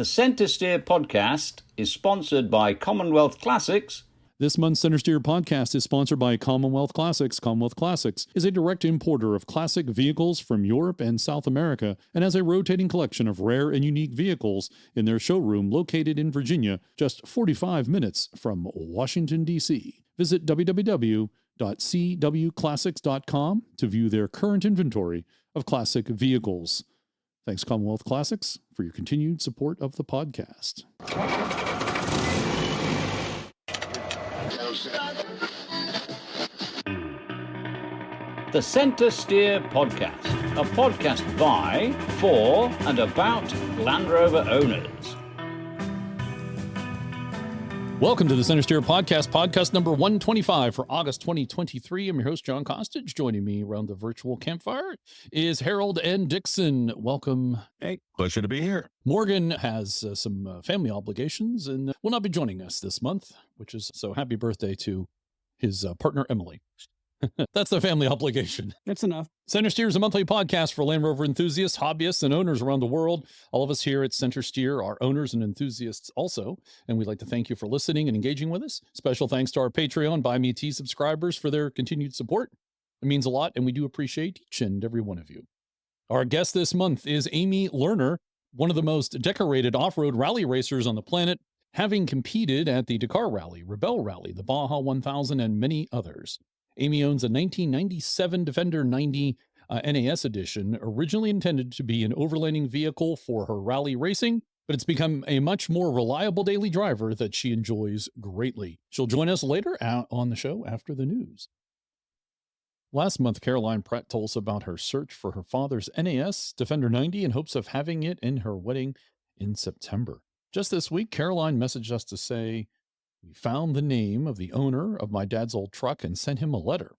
The Centresteer podcast is sponsored by Commonwealth Classics. This month's Centresteer podcast is sponsored by Commonwealth Classics. Commonwealth Classics is a direct importer of classic vehicles from Europe and South America and has a rotating collection of rare and unique vehicles in their showroom located in Virginia, just 45 minutes from Washington, D.C. Visit www.cwclassics.com to view their current inventory of classic vehicles. Thanks, Commonwealth Classics, for your continued support of the podcast. The Centresteer podcast, a podcast by, for, and about Land Rover owners. Welcome to the Centresteer podcast, podcast number 125 for August 2023. I'm your host, John Costage. Joining me around the virtual campfire is Harold and Dixon. Welcome. Hey, pleasure to be here. Morgan has some family obligations and will not be joining us this month, which is so happy birthday to his partner, Emily. That's the family obligation. That's enough. Centresteer is a monthly podcast for Land Rover enthusiasts, hobbyists, and owners around the world. All of us here at Centresteer are owners and enthusiasts also, and we'd like to thank you for listening and engaging with us. Special thanks to our Patreon Buy Me Tea subscribers for their continued support. It means a lot, and we do appreciate each and every one of you. Our guest this month is Amy Lerner, one of the most decorated off-road rally racers on the planet, having competed at the Dakar Rally, Rebel Rally, the Baja 1000, and many others. Amy owns a 1997 Defender 90 NAS edition, originally intended to be an overlanding vehicle for her rally racing, but it's become a much more reliable daily driver that she enjoys greatly. She'll join us later on the show after the news. Last month, Caroline Pratt told us about her search for her father's NAS Defender 90 in hopes of having it in her wedding in September. Just this week, Caroline messaged us to say, "We found the name of the owner of my dad's old truck and sent him a letter.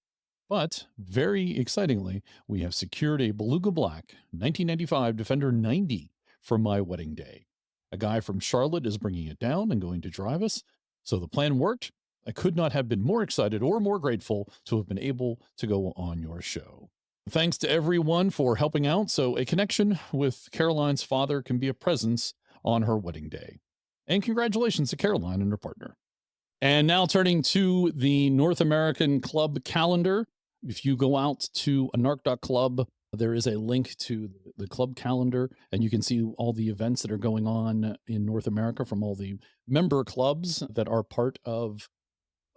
But, very excitingly, we have secured a Beluga Black 1995 Defender 90 for my wedding day. A guy from Charlotte is bringing it down and going to drive us. So the plan worked. I could not have been more excited or more grateful to have been able to go on your show." Thanks to everyone for helping out, so a connection with Caroline's father can be a presence on her wedding day. And congratulations to Caroline and her partner. And now turning to the North American Club calendar. If you go out to ANARC.club, there is a link to the club calendar, and you can see all the events that are going on in North America from all the member clubs that are part of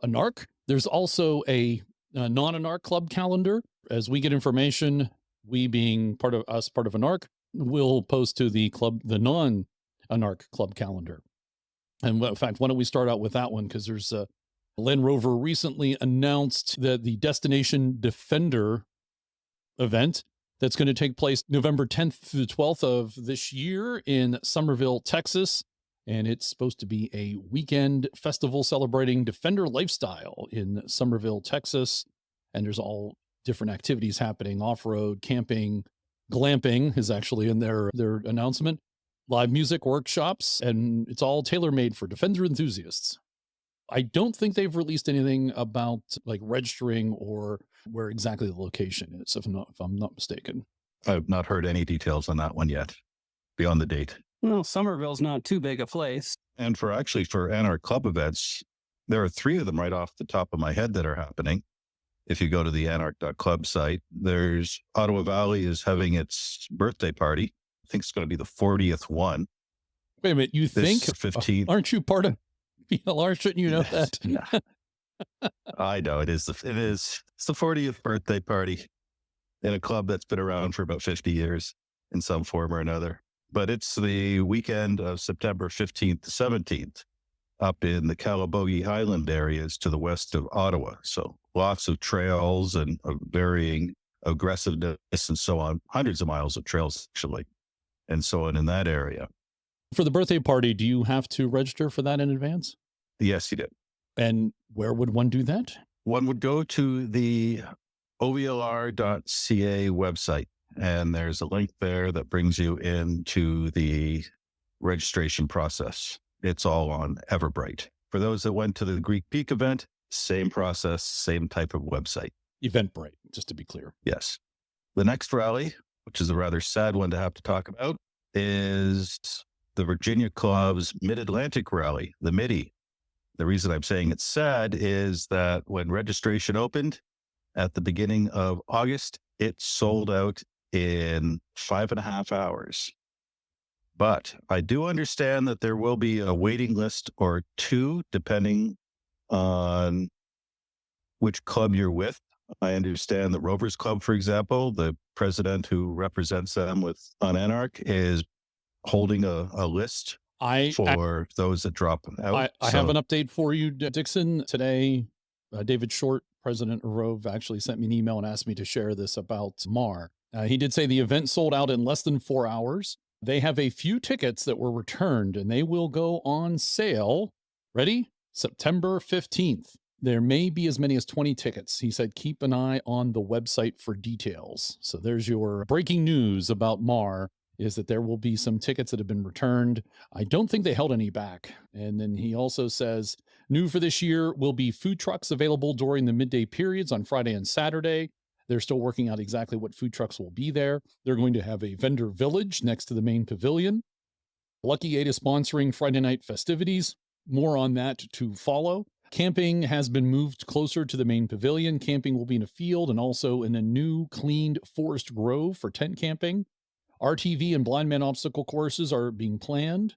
ANARC. There's also a non-ANARC club calendar. As we get information, we being part of ANARC, will post to the club, the non-ANARC club calendar. And in fact, why don't we start out with that one? Because there's Land Rover recently announced that the Destination Defender event that's going to take place November 10th through the 12th of this year in Somerville, Texas. And it's supposed to be a weekend festival celebrating Defender lifestyle in Somerville, Texas. And there's all different activities happening, off-road, camping, glamping is actually in their announcement. Live music workshops, and it's all tailor-made for Defender enthusiasts. I don't think they've released anything about like registering or where exactly the location is, if I'm not mistaken. I've not heard any details on that one yet, beyond the date. Well, Somerville's not too big a place. And for ANARC club events, there are 3 of them right off the top of my head that are happening. If you go to the ANARC.club site, there's Ottawa Valley is having its birthday party. I think it's going to be the 40th one. Wait a minute, you think? 15th. Aren't you part of BLR? Shouldn't you know that? I know it is. It's the 40th birthday party in a club that's been around for about 50 years in some form or another. But it's the weekend of September 15th to 17th up in the Calabogie Highland areas to the west of Ottawa. So lots of trails and varying aggressiveness and so on. Hundreds of miles of trails, actually. And so on in that area. For the birthday party, do you have to register for that in advance? Yes, you did. And where would one do that? One would go to the ovlr.ca website, and there's a link there that brings you into the registration process. It's all on Everbright. For those that went to the Greek Peak event, same process, same type of website. Eventbrite, just to be clear. Yes. The next rally, which is a rather sad one to have to talk about, is the Virginia Club's Mid-Atlantic Rally, the MIDI. The reason I'm saying it's sad is that when registration opened at the beginning of August, it sold out in 5.5 hours. But I do understand that there will be a waiting list or two, depending on which club you're with. I understand the Rovers Club, for example, the president who represents them on ANARC is holding a list for those that drop out. I have an update for you, Dixon. Today, David Short, president of Rove, actually sent me an email and asked me to share this about MAR. He did say the event sold out in less than 4 hours. They have a few tickets that were returned, and they will go on sale. Ready? September 15th. There may be as many as 20 tickets. He said, keep an eye on the website for details. So there's your breaking news about MAR, is that there will be some tickets that have been returned. I don't think they held any back. And then he also says, new for this year will be food trucks available during the midday periods on Friday and Saturday. They're still working out exactly what food trucks will be there. They're going to have a vendor village next to the main pavilion. Lucky 8 is sponsoring Friday night festivities. More on that to follow. Camping has been moved closer to the main pavilion. Camping will be in a field and also in a new cleaned forest grove for tent camping. RTV and blind man obstacle courses are being planned.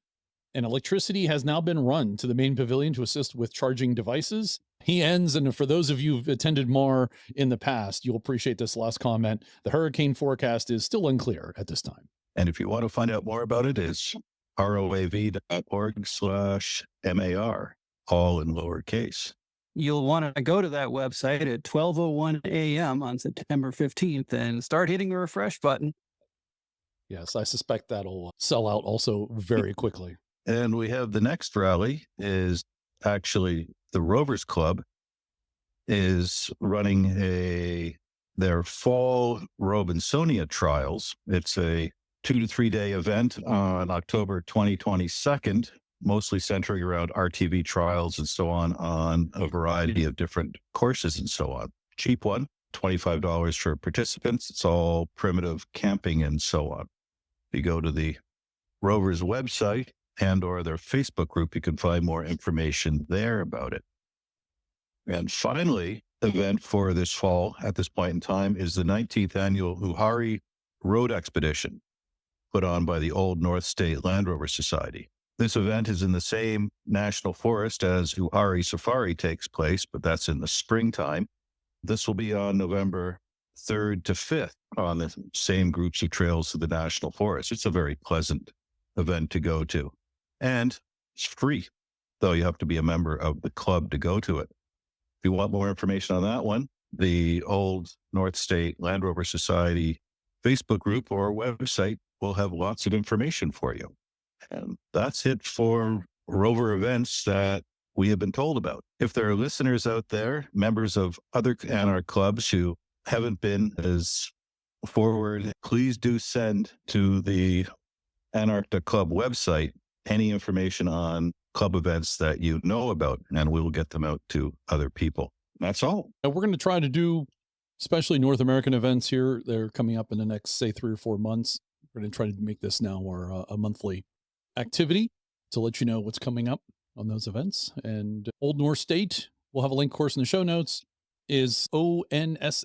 And electricity has now been run to the main pavilion to assist with charging devices. He ends, and for those of you who've attended MAR in the past, you'll appreciate this last comment. The hurricane forecast is still unclear at this time. And if you want to find out more about it, it's roav.org/MAR, all in lowercase. You'll want to go to that website at 12:01 a.m. on September 15th and start hitting the refresh button. Yes, I suspect that'll sell out also very quickly. And we have the next rally is actually the Rovers Club is running their fall Robinsonia trials. It's a 2 to 3 day event on October 2022, mostly centering around RTV trials and so on a variety of different courses and so on. Cheap one, $25 for participants. It's all primitive camping and so on. If you go to the Rovers website and or their Facebook group, you can find more information there about it. And finally, the event for this fall at this point in time is the 19th annual Uhari Road Expedition put on by the Old North State Land Rover Society. This event is in the same national forest as Uhari Safari takes place, but that's in the springtime. This will be on November 3rd to 5th on the same groups of trails to the national forest. It's a very pleasant event to go to. And it's free, though you have to be a member of the club to go to it. If you want more information on that one, the Old North State Land Rover Society Facebook group or website will have lots of information for you. And that's it for Rover events that we have been told about. If there are listeners out there, members of other ANARC clubs who haven't been as forward, please do send to the ANARC Club website any information on club events that you know about, and we will get them out to other people. That's all. We're going to try to do, especially North American events here. They're coming up in the next, say, 3 or 4 months. We're going to try to make this now a monthly activity to let you know what's coming up on those events. And Old North State, we'll have a link, of course, in the show notes, is onslrs.org.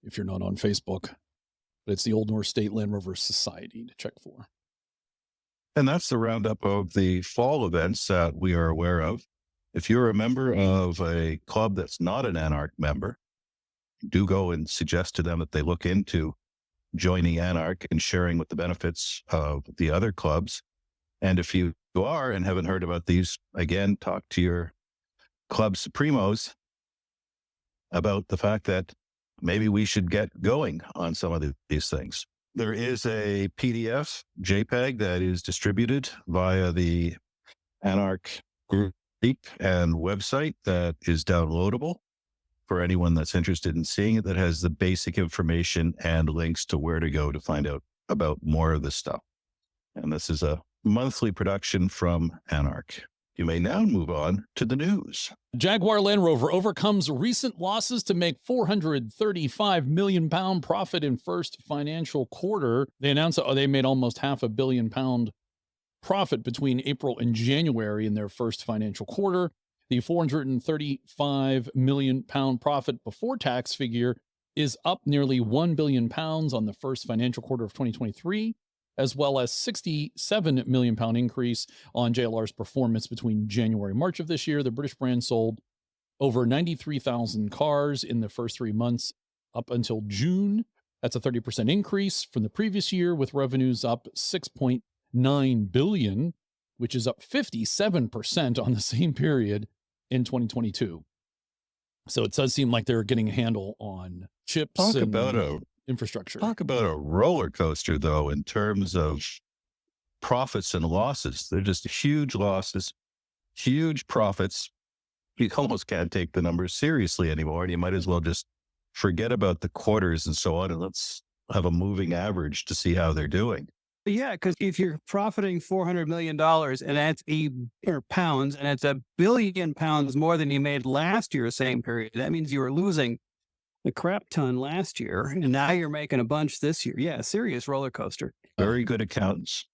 If you're not on Facebook, but it's the Old North State Land Rover Society to check for. And that's the roundup of the fall events that we are aware of. If you're a member of a club that's not an ANARC member, do go and suggest to them that they look into joining ANARC and sharing with the benefits of the other clubs. And if you are and haven't heard about these, again, talk to your club supremos about the fact that maybe we should get going on some of these things. There is a PDF JPEG that is distributed via the ANARC group and website that is downloadable for anyone that's interested in seeing it, that has the basic information and links to where to go to find out about more of this stuff. And this is a monthly production from ANARC. You may now move on to the news. Jaguar Land Rover overcomes recent losses to make £435 million profit in first financial quarter. They announced that they made almost £500 million profit between April and January in their first financial quarter. The £435 million profit before tax figure is up nearly £1 billion on the first financial quarter of 2023, as well as £67 million increase on JLR's performance between January and March of this year. The British brand sold over 93,000 cars in the first 3 months up until June. That's a 30% increase from the previous year, with revenues up $6.9 billion, which is up 57% on the same period in 2022. So it does seem like they're getting a handle on chips and infrastructure. Talk about a roller coaster, though, in terms of profits and losses. They're just huge losses, huge profits. You almost can't take the numbers seriously anymore, and you might as well just forget about the quarters and so on, and let's have a moving average to see how they're doing. Yeah, because if you're profiting $400 million and that's pounds, and it's £1 billion more than you made last year, same period, that means you were losing a crap ton last year, and now you're making a bunch this year. Yeah, serious roller coaster. Very good accountants.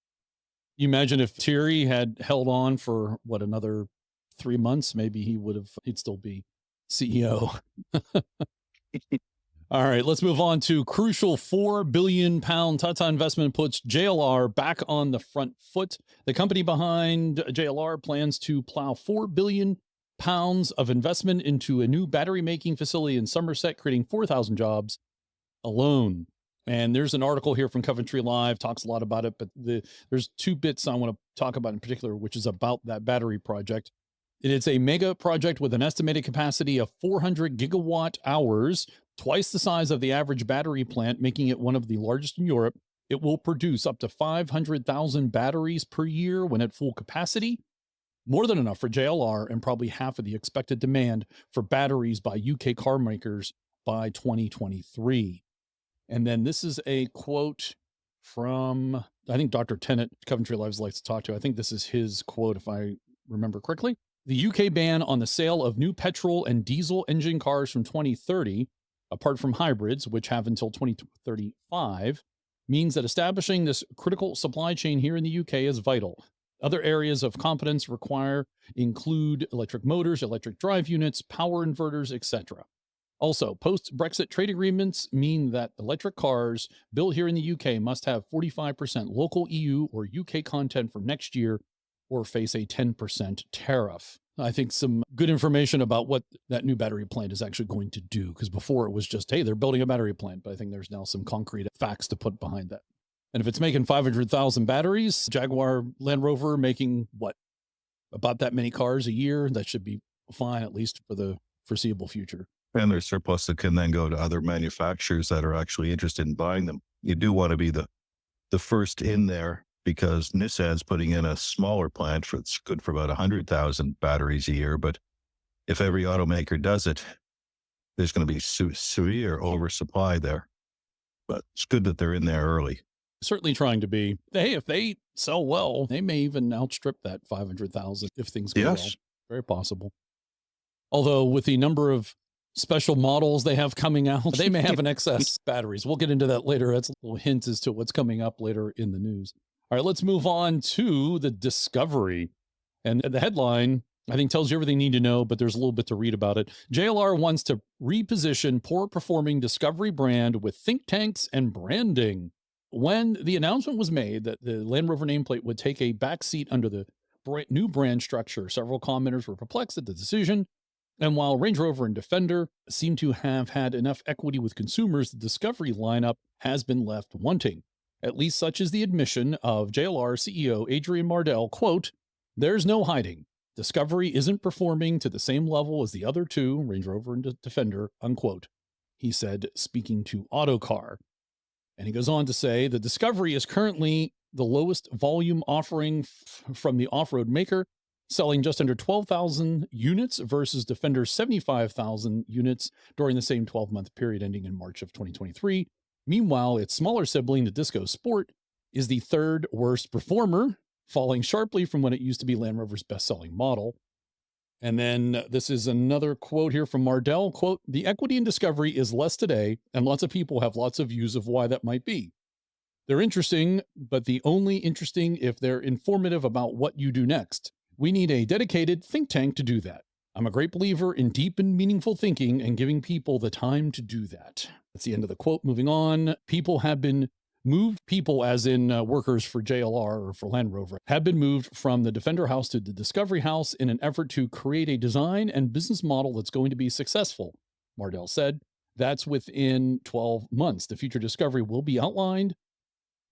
You imagine if Thierry had held on for another 3 months, maybe he'd still be CEO. All right, let's move on to crucial £4 billion Tata investment puts JLR back on the front foot. The company behind JLR plans to plow £4 billion of investment into a new battery making facility in Somerset, creating 4,000 jobs alone. And there's an article here from Coventry Live, talks a lot about it, but there's 2 bits I want to talk about in particular, which is about that battery project. It is a mega project with an estimated capacity of 400 gigawatt hours, twice the size of the average battery plant, making it one of the largest in Europe. It will produce up to 500,000 batteries per year when at full capacity, more than enough for JLR and probably half of the expected demand for batteries by UK car makers by 2023. And then this is a quote from, I think Dr. Tennant, Coventry Live likes to talk to. I think this is his quote, if I remember correctly. The UK ban on the sale of new petrol and diesel engine cars from 2030, apart from hybrids, which have until 2035, means that establishing this critical supply chain here in the UK is vital. Other areas of competence include electric motors, electric drive units, power inverters, etc. Also, post-Brexit trade agreements mean that electric cars built here in the UK must have 45% local EU or UK content for next year or face a 10% tariff. I think some good information about what that new battery plant is actually going to do, because before it was just, hey, they're building a battery plant, but I think there's now some concrete facts to put behind that. And if it's making 500,000 batteries, Jaguar Land Rover making about that many cars a year, that should be fine, at least for the foreseeable future. And there's surplus that can then go to other manufacturers that are actually interested in buying them. You do want to be the first in there, because Nissan's putting in a smaller plant it's good for about 100,000 batteries a year. But if every automaker does it, there's going to be severe oversupply there. But it's good that they're in there early. Certainly trying to be. Hey, if they sell well, they may even outstrip that 500,000 if things go well. Very possible. Although with the number of special models they have coming out, they may have an excess batteries. We'll get into that later. That's a little hint as to what's coming up later in the news. All right, let's move on to the Discovery. And the headline, I think, tells you everything you need to know, but there's a little bit to read about it. JLR wants to reposition poor-performing Discovery brand with think tanks and branding. When the announcement was made that the Land Rover nameplate would take a backseat under the new brand structure, several commenters were perplexed at the decision. And while Range Rover and Defender seem to have had enough equity with consumers, the Discovery lineup has been left wanting. At least such is the admission of JLR CEO Adrian Mardell, quote, "There's no hiding. Discovery isn't performing to the same level as the other two, Range Rover and Defender," unquote, he said, speaking to Autocar. And he goes on to say the Discovery is currently the lowest volume offering from the off-road maker, selling just under 12,000 units versus Defender's 75,000 units during the same 12-month period ending in March of 2023. Meanwhile, its smaller sibling, the Disco Sport, is the third worst performer, falling sharply from when it used to be Land Rover's best-selling model. And then this is another quote here from Mardell, quote, "The equity in Discovery is less today, and lots of people have lots of views of why that might be. They're interesting, but the only interesting if they're informative about what you do next. We need a dedicated think tank to do that. I'm a great believer in deep and meaningful thinking and giving people the time to do that." That's the end of the quote. Moving on, people have been moved, people as in workers for JLR or for Land Rover, have been moved from the Defender house to the Discovery house in an effort to create a design and business model that's going to be successful, Mardell said. That's within 12 months. The future Discovery will be outlined,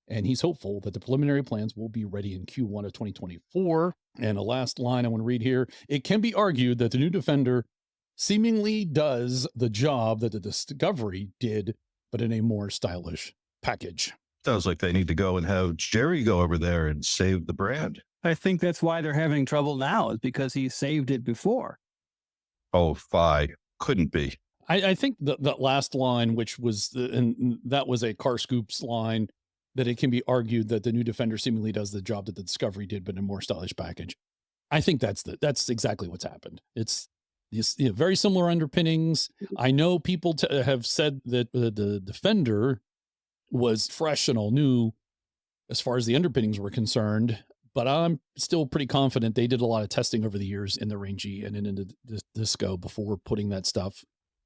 and he's hopeful that the preliminary plans will be ready in Q1 of 2024. And a last line I want to read here. "It can be argued that the new Defender seemingly does the job that the Discovery did, but in a more stylish package." Sounds like they need to go and have Jerry go over there and save the brand. I think that's why they're having trouble now, is because he saved it before. Oh, fie. Couldn't be. I think that last line, which was, and that was a Car Scoops line, that it can be argued that the new Defender seemingly does the job that the Discovery did, but in a more stylish package. I think that's exactly what's happened. It's these very similar underpinnings. I know people have said that the Defender was fresh and all new as far as the underpinnings were concerned, but I'm still pretty confident they did a lot of testing over the years in the Rangy and in the Disco before putting that stuff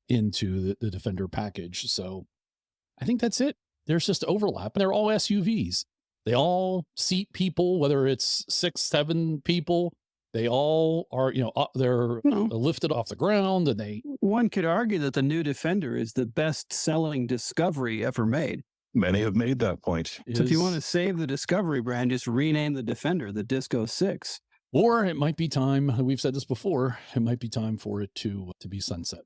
into the Defender package. So I think that's it. There's just overlap. They're all SUVs. They all seat people, whether it's 6, 7 people. They all are, they're lifted off the ground, and One could argue that the new Defender is the best-selling Discovery ever made. Many have made that point. So if you want to save the Discovery brand, just rename the Defender the Disco 6. Or it might be time, we've said this before, it might be time for it to be sunset.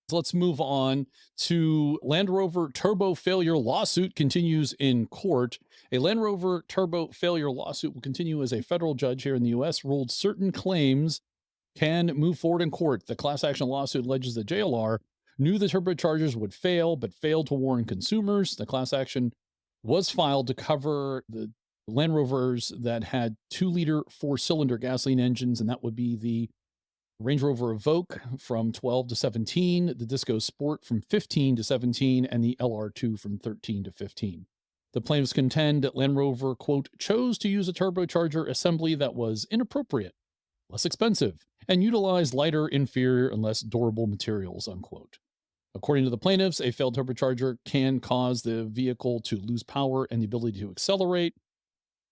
So let's move on to Land Rover turbo failure lawsuit continues in court. A Land Rover turbo failure lawsuit will continue as a federal judge here in the U.S. ruled certain claims can move forward in court. The class action lawsuit alleges that JLR knew the turbochargers would fail, but failed to warn consumers. The class action was filed to cover the Land Rovers that had 2-liter 4-cylinder gasoline engines, and that would be the Range Rover Evoque from 12 to 17, the Disco Sport from 15 to 17, and the LR2 from 13 to 15. The plaintiffs contend that Land Rover, quote, chose to use a turbocharger assembly that was inappropriate, less expensive, and utilized lighter, inferior, and less durable materials, unquote. According to the plaintiffs, a failed turbocharger can cause the vehicle to lose power and the ability to accelerate.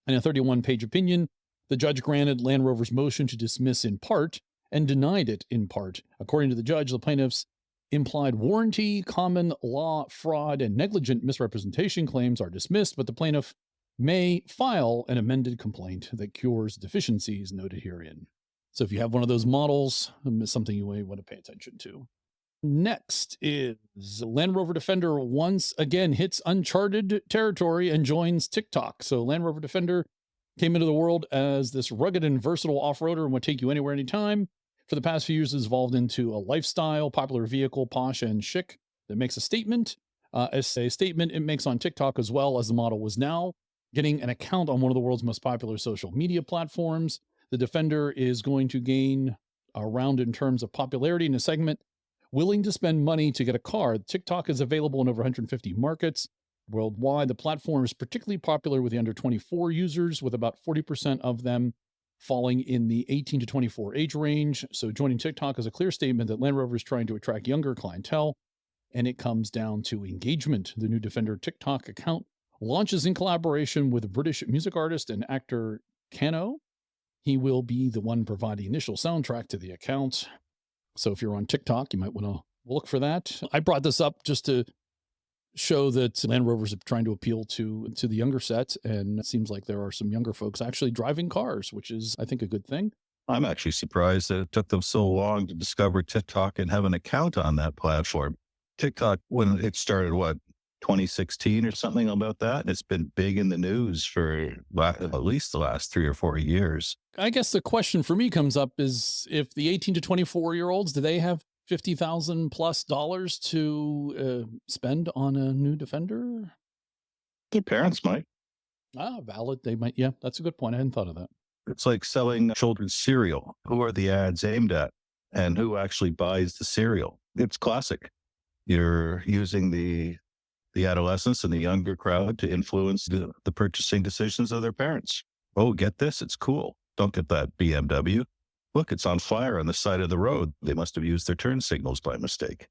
In a 31-page opinion, the judge granted Land Rover's motion to dismiss in part and denied it in part. According to the judge, the plaintiffs' implied warranty, common law fraud, and negligent misrepresentation claims are dismissed, but the plaintiff may file an amended complaint that cures deficiencies noted herein. So if you have one of those models, it's something you may want to pay attention to. Next is Land Rover Defender once again hits uncharted territory and joins TikTok. So Land Rover Defender came into the world as this rugged and versatile off-roader and would take you anywhere, anytime. For the past few years, it's evolved into a lifestyle, popular vehicle, posh and chic that makes a statement. As a statement it makes on TikTok, as well as the model was now getting an account on one of the world's most popular social media platforms. The Defender is going to gain a round in terms of popularity in a segment willing to spend money to get a car. TikTok is available in over 150 markets worldwide. The platform is particularly popular with the under 24 users, with about 40% of them falling in the 18 to 24 age range. So joining TikTok is a clear statement that Land Rover is trying to attract younger clientele, and it comes down to engagement. The new Defender TikTok account launches in collaboration with British music artist and actor Kano. He will be the one providing the initial soundtrack to the account. So if you're on TikTok, you might want to look for that. I brought this up just to show that Land Rovers are trying to appeal to the younger set, and it seems like there are some younger folks actually driving cars, which is, I think, a good thing. I'm actually surprised that it took them so long to discover TikTok and have an account on that platform. TikTok, when it started, 2016 or something about that? And it's been big in the news for at least the last 3 or 4 years. I guess the question for me comes up is, if the 18 to 24-year-olds, do they have $50,000+ to spend on a new Defender? Their parents might. Valid. They might. Yeah, that's a good point. I hadn't thought of that. It's like selling children's cereal. Who are the ads aimed at and who actually buys the cereal? It's classic. You're using the adolescents and the younger crowd to influence the purchasing decisions of their parents. Oh, get this. It's cool. Don't get that BMW. Look, it's on fire on the side of the road. They must have used their turn signals by mistake.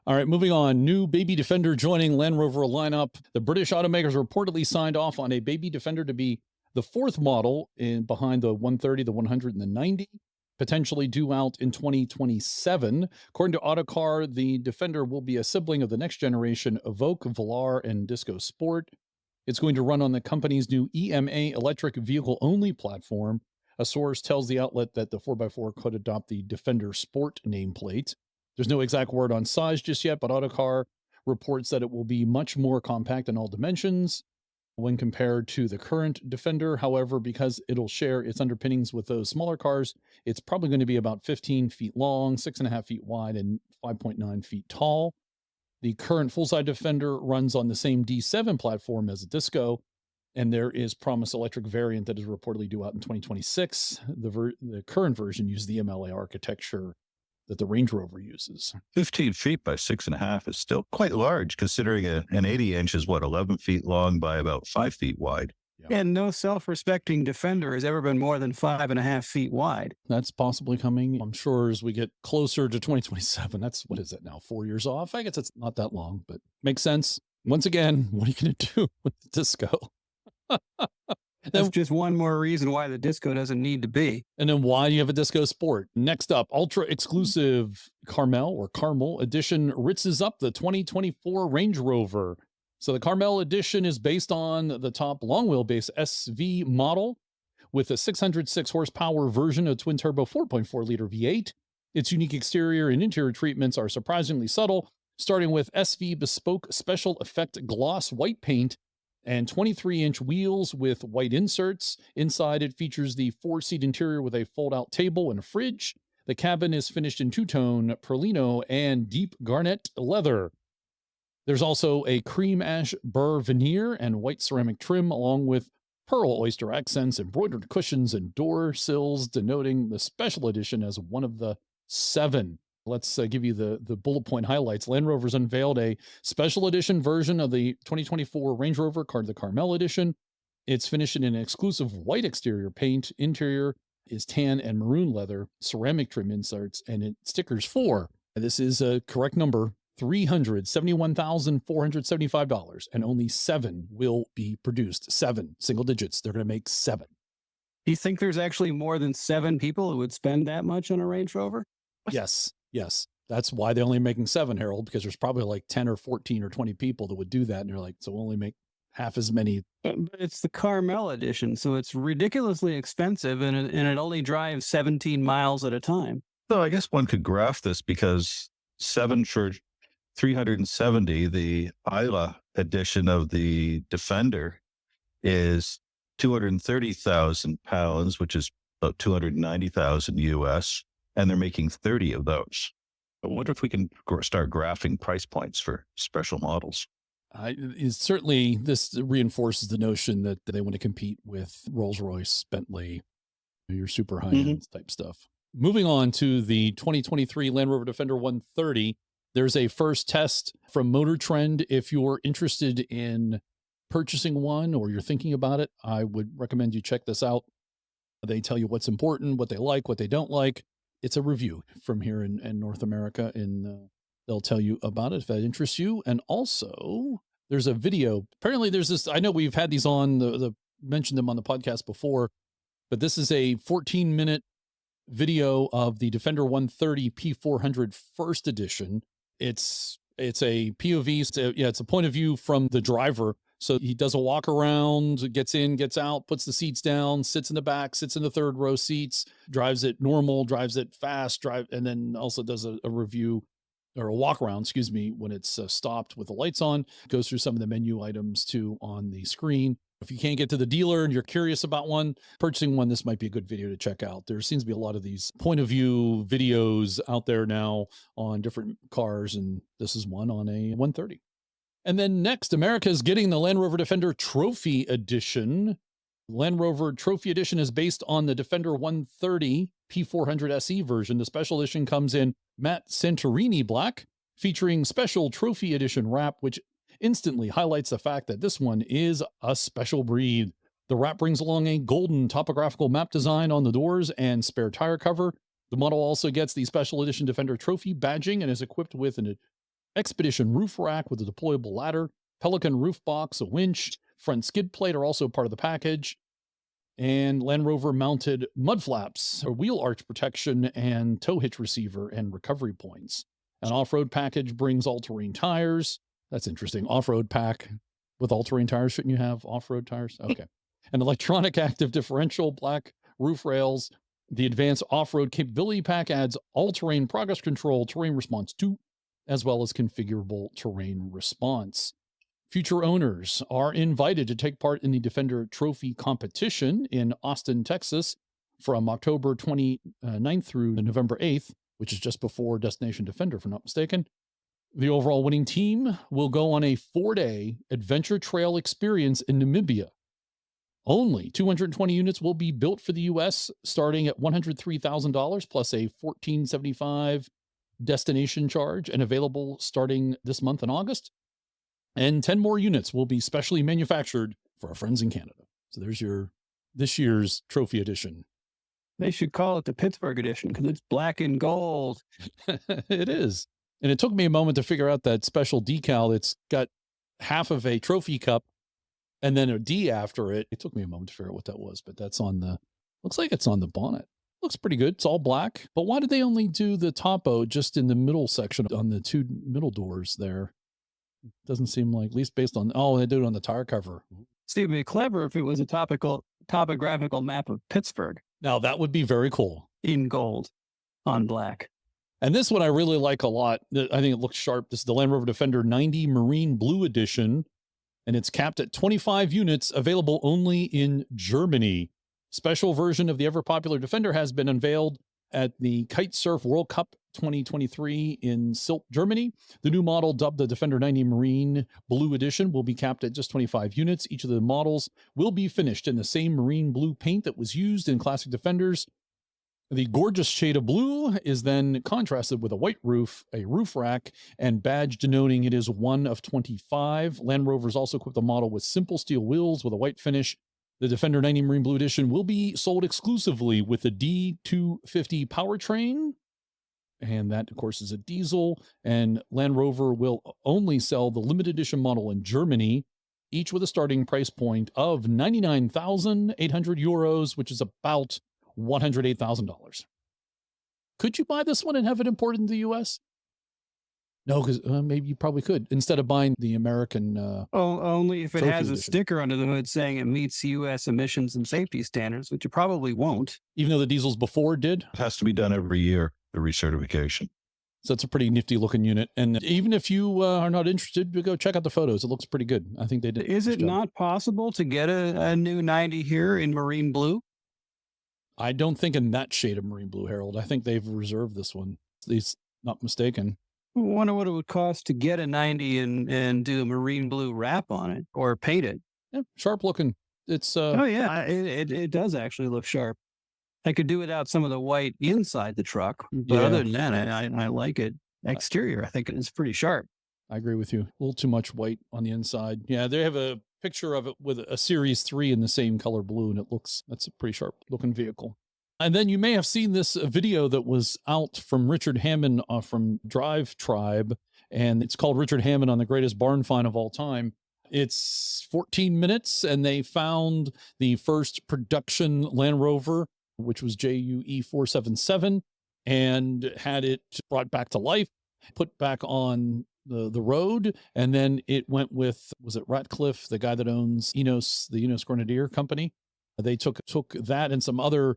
All right, moving on. New Baby Defender joining Land Rover lineup. The British automakers reportedly signed off on a Baby Defender to be the fourth model behind the 130, the 100, and the 90, potentially due out in 2027. According to Autocar, the Defender will be a sibling of the next generation Evoque, Velar, and Disco Sport. It's going to run on the company's new EMA electric vehicle-only platform. A source tells the outlet that the 4x4 could adopt the Defender Sport nameplate. There's no exact word on size just yet, but Autocar reports that it will be much more compact in all dimensions when compared to the current Defender. However, because it'll share its underpinnings with those smaller cars, it's probably going to be about 15 feet long, 6.5 feet wide, and 5.9 feet tall. The current full-size Defender runs on the same D7 platform as a Disco, and there is promised electric variant that is reportedly due out in 2026. The current version uses the MLA architecture that the Range Rover uses. 15 feet by 6.5 is still quite large, considering an 80-inch is, 11 feet long by about 5 feet wide. Yeah. And no self-respecting Defender has ever been more than 5.5 feet wide. That's possibly coming, I'm sure, as we get closer to 2027. That's, what is it now, 4 years off? I guess it's not that long, but makes sense. Once again, what are you going to do with the Disco? That's just one more reason why the Disco doesn't need to be. And then why do you have a Disco Sport? Next up, ultra exclusive Carmel edition Ritzes up the 2024 Range Rover. So the Carmel edition is based on the top long wheelbase SV model with a 606 horsepower version of twin turbo 4.4 liter V8. Its unique exterior and interior treatments are surprisingly subtle, starting with SV bespoke special effect gloss white paint and 23-inch wheels with white inserts. Inside, it features the 4-seat interior with a fold-out table and a fridge. The cabin is finished in two-tone Perlino and deep garnet leather. There's also a cream ash burr veneer and white ceramic trim, along with pearl oyster accents, embroidered cushions, and door sills, denoting the special edition as one of the 7. Let's give you the bullet point highlights. Land Rover's unveiled a special edition version of the 2024 Range Rover, called the Carmel Edition. It's finished in an exclusive white exterior paint. Interior is tan and maroon leather, ceramic trim inserts, and stickers for, this is a correct number, $371,475, and only 7 will be produced. 7, single digits. They're going to make 7. Do you think there's actually more than 7 people who would spend that much on a Range Rover? Yes. That's why they're only making 7, Harold, because there's probably like 10 or 14 or 20 people that would do that. And they're like, so we'll only make half as many. But it's the Carmel edition, so it's ridiculously expensive, and it only drives 17 miles at a time. So I guess one could graph this, because 7 for 370, the Isla edition of the Defender is 230,000 pounds, which is about 290,000 US, and they're making 30 of those. I wonder if we can start graphing price points for special models. Certainly, this reinforces the notion that they want to compete with Rolls-Royce, Bentley, your super high-end type stuff. Moving on to the 2023 Land Rover Defender 130, there's a first test from Motor Trend. If you're interested in purchasing one or you're thinking about it, I would recommend you check this out. They tell you what's important, what they like, what they don't like. It's a review from here in North America, and they'll tell you about it if that interests you. And also, there's a video. Apparently, there's this. I know we've had these on mentioned them on the podcast before, but this is a 14-minute video of the Defender 130 P400 First Edition. It's a POV. It's a point of view from the driver. So he does a walk around, gets in, gets out, puts the seats down, sits in the back, sits in the third row seats, drives it normal, drives it fast, and then also does a review or a walk around, when it's stopped with the lights on, goes through some of the menu items too on the screen. If you can't get to the dealer and you're curious about purchasing one, this might be a good video to check out. There seems to be a lot of these point of view videos out there now on different cars, and this is one on a 130. And then next, America is getting the Land Rover Defender Trophy Edition. Land Rover Trophy Edition is based on the Defender 130 P400 SE version. The special edition comes in matte Santorini black, featuring special Trophy Edition wrap, which instantly highlights the fact that this one is a special breed. The wrap brings along a golden topographical map design on the doors and spare tire cover. The model also gets the special edition Defender Trophy badging and is equipped with an Expedition roof rack with a deployable ladder, Pelican roof box, a winch, front skid plate are also part of the package, and Land Rover mounted mud flaps, a wheel arch protection, and tow hitch receiver and recovery points. An off-road package brings all-terrain tires. That's interesting. Off-road pack with all-terrain tires. Shouldn't you have off-road tires? Okay. An electronic active differential, black roof rails. The advanced off-road capability pack adds all-terrain progress control, terrain response 2, as well as configurable terrain response. Future owners are invited to take part in the Defender Trophy competition in Austin, Texas from October 29th through November 8th, which is just before Destination Defender, if I'm not mistaken. The overall winning team will go on a 4-day adventure trail experience in Namibia. Only 220 units will be built for the U.S., starting at $103,000 plus a $1,475 destination charge, and available starting this month in August. And 10 more units will be specially manufactured for our friends in Canada. So there's this year's Trophy Edition. They should call it the Pittsburgh edition because it's black and gold. It is. And it took me a moment to figure out that special decal. It's got half of a trophy cup and then a D after it. It took me a moment to figure out what that was, but that's looks like it's on the bonnet. Looks pretty good. It's all black. But why did they only do the topo just in the middle section on the two middle doors there? Doesn't seem like, at least based on, they did it on the tire cover. See, it'd be clever if it was a topographical map of Pittsburgh. Now that would be very cool. In gold on black. And this one I really like a lot. I think it looks sharp. This is the Land Rover Defender 90 Marine Blue Edition, and it's capped at 25 units, available only in Germany. Special version of the ever-popular Defender has been unveiled at the Kitesurf World Cup 2023 in Silt, Germany. The new model, dubbed the Defender 90 Marine Blue Edition, will be capped at just 25 units. Each of the models will be finished in the same marine blue paint that was used in classic Defenders. The gorgeous shade of blue is then contrasted with a white roof, a roof rack, and badge denoting it is one of 25. Land Rover's also equipped the model with simple steel wheels with a white finish. The Defender 90 Marine Blue Edition will be sold exclusively with the D250 powertrain. And that, of course, is a diesel. And Land Rover will only sell the limited edition model in Germany, each with a starting price point of 99,800 euros, which is about $108,000. Could you buy this one and have it imported in the U.S.? No, because maybe you probably could, instead of buying the American. Only if it has a edition sticker under the hood saying it meets U.S. emissions and safety standards, which it probably won't. Even though the diesels before did? It has to be done every year, the recertification. So it's a pretty nifty looking unit. And even if you are not interested, go check out the photos. It looks pretty good. I think they did. Is it not possible to get a new 90 here in marine blue? I don't think in that shade of marine blue, Harold. I think they've reserved this one. He's not mistaken. I wonder what it would cost to get a 90 and do a marine blue wrap on it or paint it. Yeah, sharp looking. It's it does actually look sharp. I could do without some of the white inside the truck, but Yeah. other than that, I like it. Exterior, I think it's pretty sharp. I agree with you. A little too much white on the inside. Yeah, they have a picture of it with a Series 3 in the same color blue, and that's a pretty sharp looking vehicle. And then you may have seen this video that was out from Richard Hammond from Drive Tribe, and it's called Richard Hammond on the Greatest Barn Find of All Time. It's 14 minutes, and they found the first production Land Rover, which was JUE 477, and had it brought back to life, put back on the road, and then it went with, was it Ratcliffe, the guy that owns Enos, the Enos Grenadier Company? They took that and some other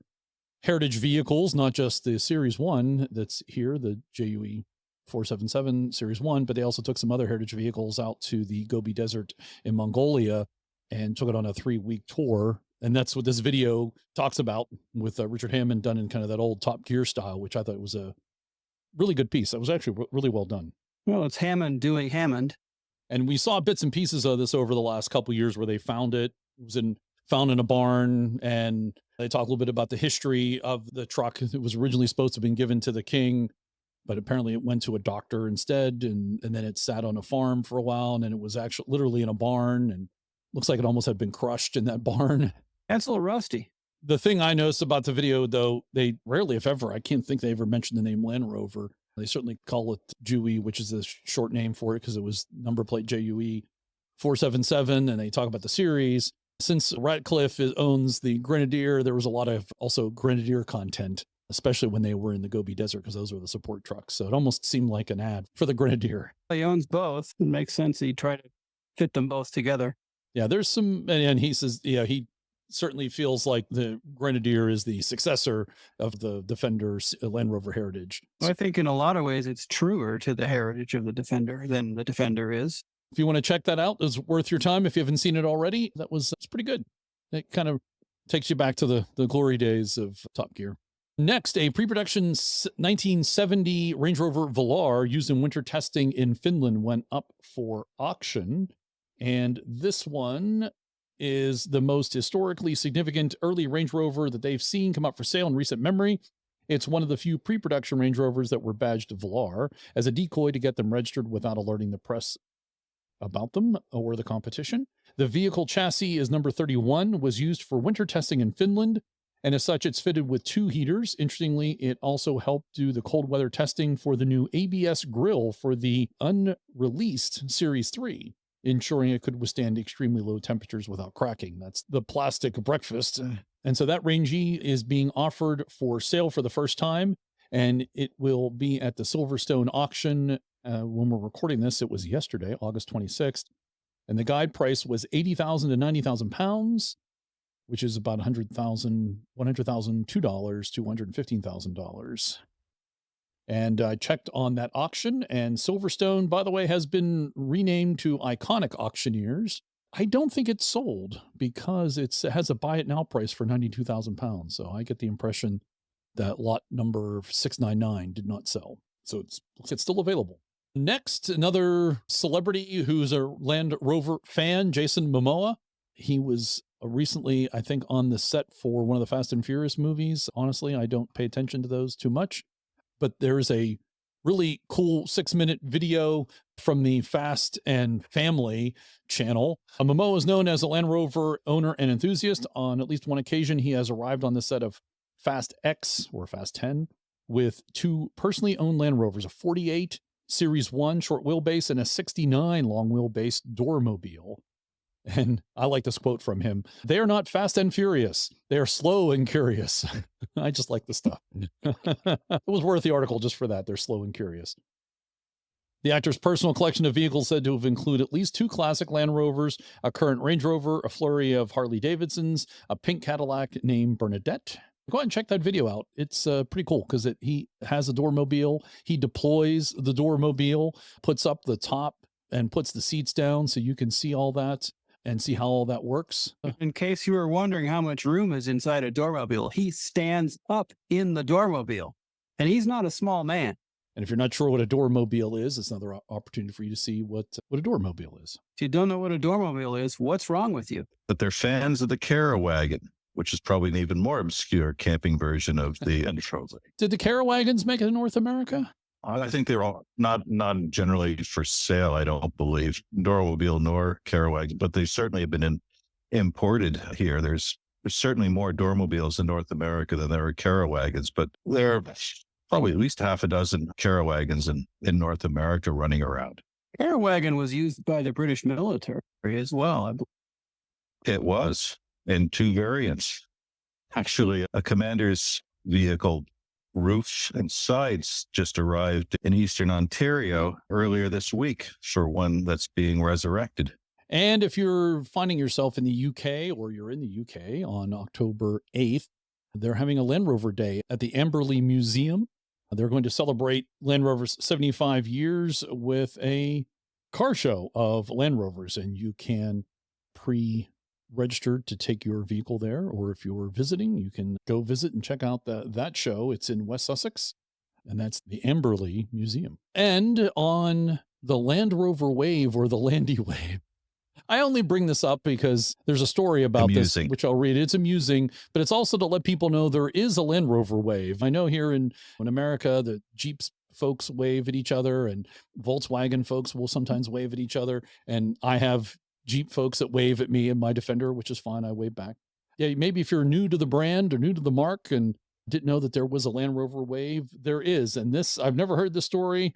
heritage vehicles, not just the Series 1 that's here, the JUE 477 Series 1, but they also took some other heritage vehicles out to the Gobi Desert in Mongolia and took it on a 3-week tour. And that's what this video talks about, with Richard Hammond done in kind of that old Top Gear style, which I thought was a really good piece. That was actually really well done. Well, it's Hammond doing Hammond. And we saw bits and pieces of this over the last couple of years where they found it. It was in found in a barn, and they talk a little bit about the history of the truck. It was originally supposed to have been given to the king, but apparently it went to a doctor instead, and then it sat on a farm for a while, and then it was actually literally in a barn, and looks like it almost had been crushed in that barn. That's a little rusty. The thing I noticed about the video, though, they rarely, if ever, I can't think they ever mentioned the name Land Rover. They certainly call it JUE, which is a short name for it because it was number plate JUE 477, and they talk about the series. Since Ratcliffe owns the Grenadier, there was a lot of also Grenadier content, especially when they were in the Gobi Desert, because those were the support trucks. So it almost seemed like an ad for the Grenadier. He owns both. It makes sense he tried to fit them both together. Yeah, there's some, and he says, yeah, he certainly feels like the Grenadier is the successor of the Defender's Land Rover heritage. Well, I think in a lot of ways it's truer to the heritage of the Defender than the Defender is. If you want to check that out, it's worth your time. If you haven't seen it already, it's pretty good. It kind of takes you back to the glory days of Top Gear. Next, a pre-production 1970 Range Rover Velar used in winter testing in Finland went up for auction. And this one is the most historically significant early Range Rover that they've seen come up for sale in recent memory. It's one of the few pre-production Range Rovers that were badged Velar as a decoy to get them registered without alerting the press about them or the competition. The vehicle chassis is number 31, was used for winter testing in Finland, and as such, it's fitted with 2 heaters. Interestingly, it also helped do the cold weather testing for the new ABS grille for the unreleased Series 3. Ensuring it could withstand extremely low temperatures without cracking. That's the plastic breakfast. And so that Range E is being offered for sale for the first time, and it will be at the Silverstone auction. When we're recording this, it was yesterday, August 26th, and the guide price was 80,000 to 90,000 pounds, which is about $102 to $115,000. And I checked on that auction, and Silverstone, by the way, has been renamed to Iconic Auctioneers. I don't think it's sold because it has a buy it now price for 92,000 pounds. So I get the impression that lot number 699 did not sell. So it's still available. Next, another celebrity who's a Land Rover fan, Jason Momoa. He was recently, I think, on the set for one of the Fast and Furious movies. Honestly, I don't pay attention to those too much. But there's a really cool 6-minute video from the Fast and Family channel. Momoa is known as a Land Rover owner and enthusiast. On at least one occasion, he has arrived on the set of Fast X or Fast 10 with 2 personally owned Land Rovers, a 48 Series 1 short wheelbase and a 69 long wheelbase Doormobile. And I like this quote from him. They are not fast and furious. They are slow and curious. I just like the stuff. It was worth the article just for that. They're slow and curious. The actor's personal collection of vehicles said to have included at least 2 classic Land Rovers, a current Range Rover, a flurry of Harley Davidsons, a pink Cadillac named Bernadette. Go ahead and check that video out. It's pretty cool because he has a Doormobile. He deploys the Doormobile, puts up the top and puts the seats down so you can see all that and see how all that works. In case you were wondering how much room is inside a Doormobile, he stands up in the Doormobile, and he's not a small man. And if you're not sure what a Doormobile is, it's another opportunity for you to see what a Doormobile is. If you don't know what a Doormobile is, what's wrong with you? But they're fans of the Carawagon, which is probably an even more obscure camping version of the Land Rover. Did the Carawagons make it in North America? I think they're all not generally for sale, I don't believe, Doormobile nor Carawagon, but they certainly have been imported here. There's certainly more Doormobiles in North America than there are Carawagons, but there are probably at least half a dozen Carawagons in North America running around. Carawagon was used by the British military as well. It was in 2 variants. Actually, a commander's vehicle roofs and sides just arrived in Eastern Ontario earlier this week for one that's being resurrected. And if you're finding yourself in the UK or you're in the UK on October 8th, they're having a Land Rover Day at the Amberley Museum. They're going to celebrate Land Rover's 75 years with a car show of Land Rovers, and you can pre-register to take your vehicle there, or if you're visiting, you can go visit and check out that show. It's in West Sussex, and that's the Amberley Museum. And on the Land Rover Wave, or the Landy Wave, I only bring this up because there's a story about this, which I'll read. It's amusing, but it's also to let people know there is a Land Rover wave. I know here in America, the Jeeps folks wave at each other and Volkswagen folks will sometimes wave at each other. And I have Jeep folks that wave at me in my Defender, which is fine. I wave back. Yeah, maybe if you're new to the brand or new to the mark and didn't know that there was a Land Rover wave, there is. And this, I've never heard this story.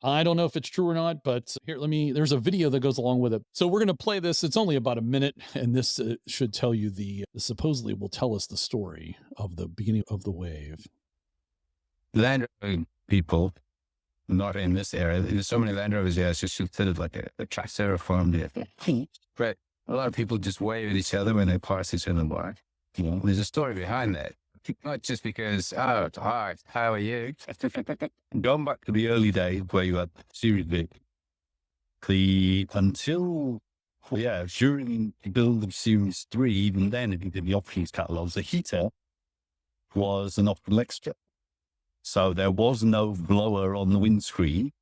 I don't know if it's true or not, but here, there's a video that goes along with it. So we're going to play this. It's only about a minute, and this should tell you supposedly will tell us the story of the beginning of the wave. Land Rover people, not in this area, there's so many Land Rovers here, it's just considered like a tractor form there. But a lot of people just wave at each other when they pass each other by. There's a story behind that. Not just because, oh, it's hard, how are you? Going back to the early days where you had Series B, during the build of Series 3, even then, if you did the options catalogs, the heater was an optional extra. So there was no blower on the windscreen.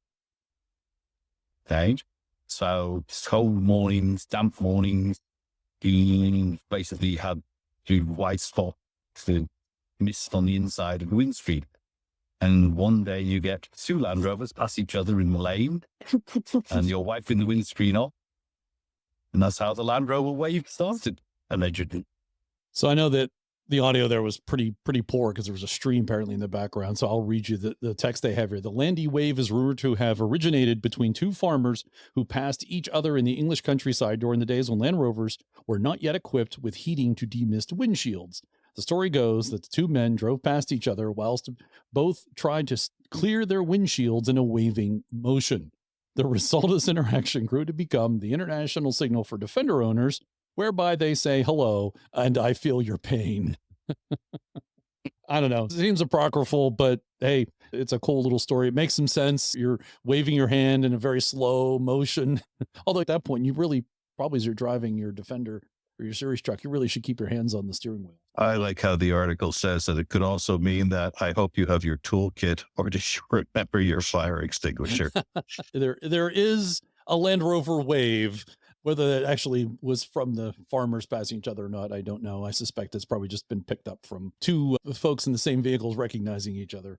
Okay. So cold mornings, damp mornings, you basically had white spots, the mist on the inside of the windscreen. And one day you get two Land Rovers pass each other in the lane and you're wiping the windscreen off. And that's how the Land Rover wave started, allegedly. So I know that the audio there was pretty poor because there was a stream apparently in the background. So I'll read you the text they have here. The Landy wave is rumored to have originated between two farmers who passed each other in the English countryside during the days when Land Rovers were not yet equipped with heating to demist windshields. The story goes that the two men drove past each other whilst both tried to clear their windshields in a waving motion. The result of this interaction grew to become the international signal for Defender owners, whereby they say, hello, and I feel your pain. I don't know. It seems apocryphal, but hey, it's a cool little story. It makes some sense. You're waving your hand in a very slow motion. Although at that point, you really, probably as you're driving your Defender or your series truck, you really should keep your hands on the steering wheel. I like how the article says that it could also mean that I hope you have your toolkit or just remember your fire extinguisher. There is a Land Rover wave. Whether that actually was from the farmers passing each other or not, I don't know. I suspect it's probably just been picked up from two folks in the same vehicles recognizing each other.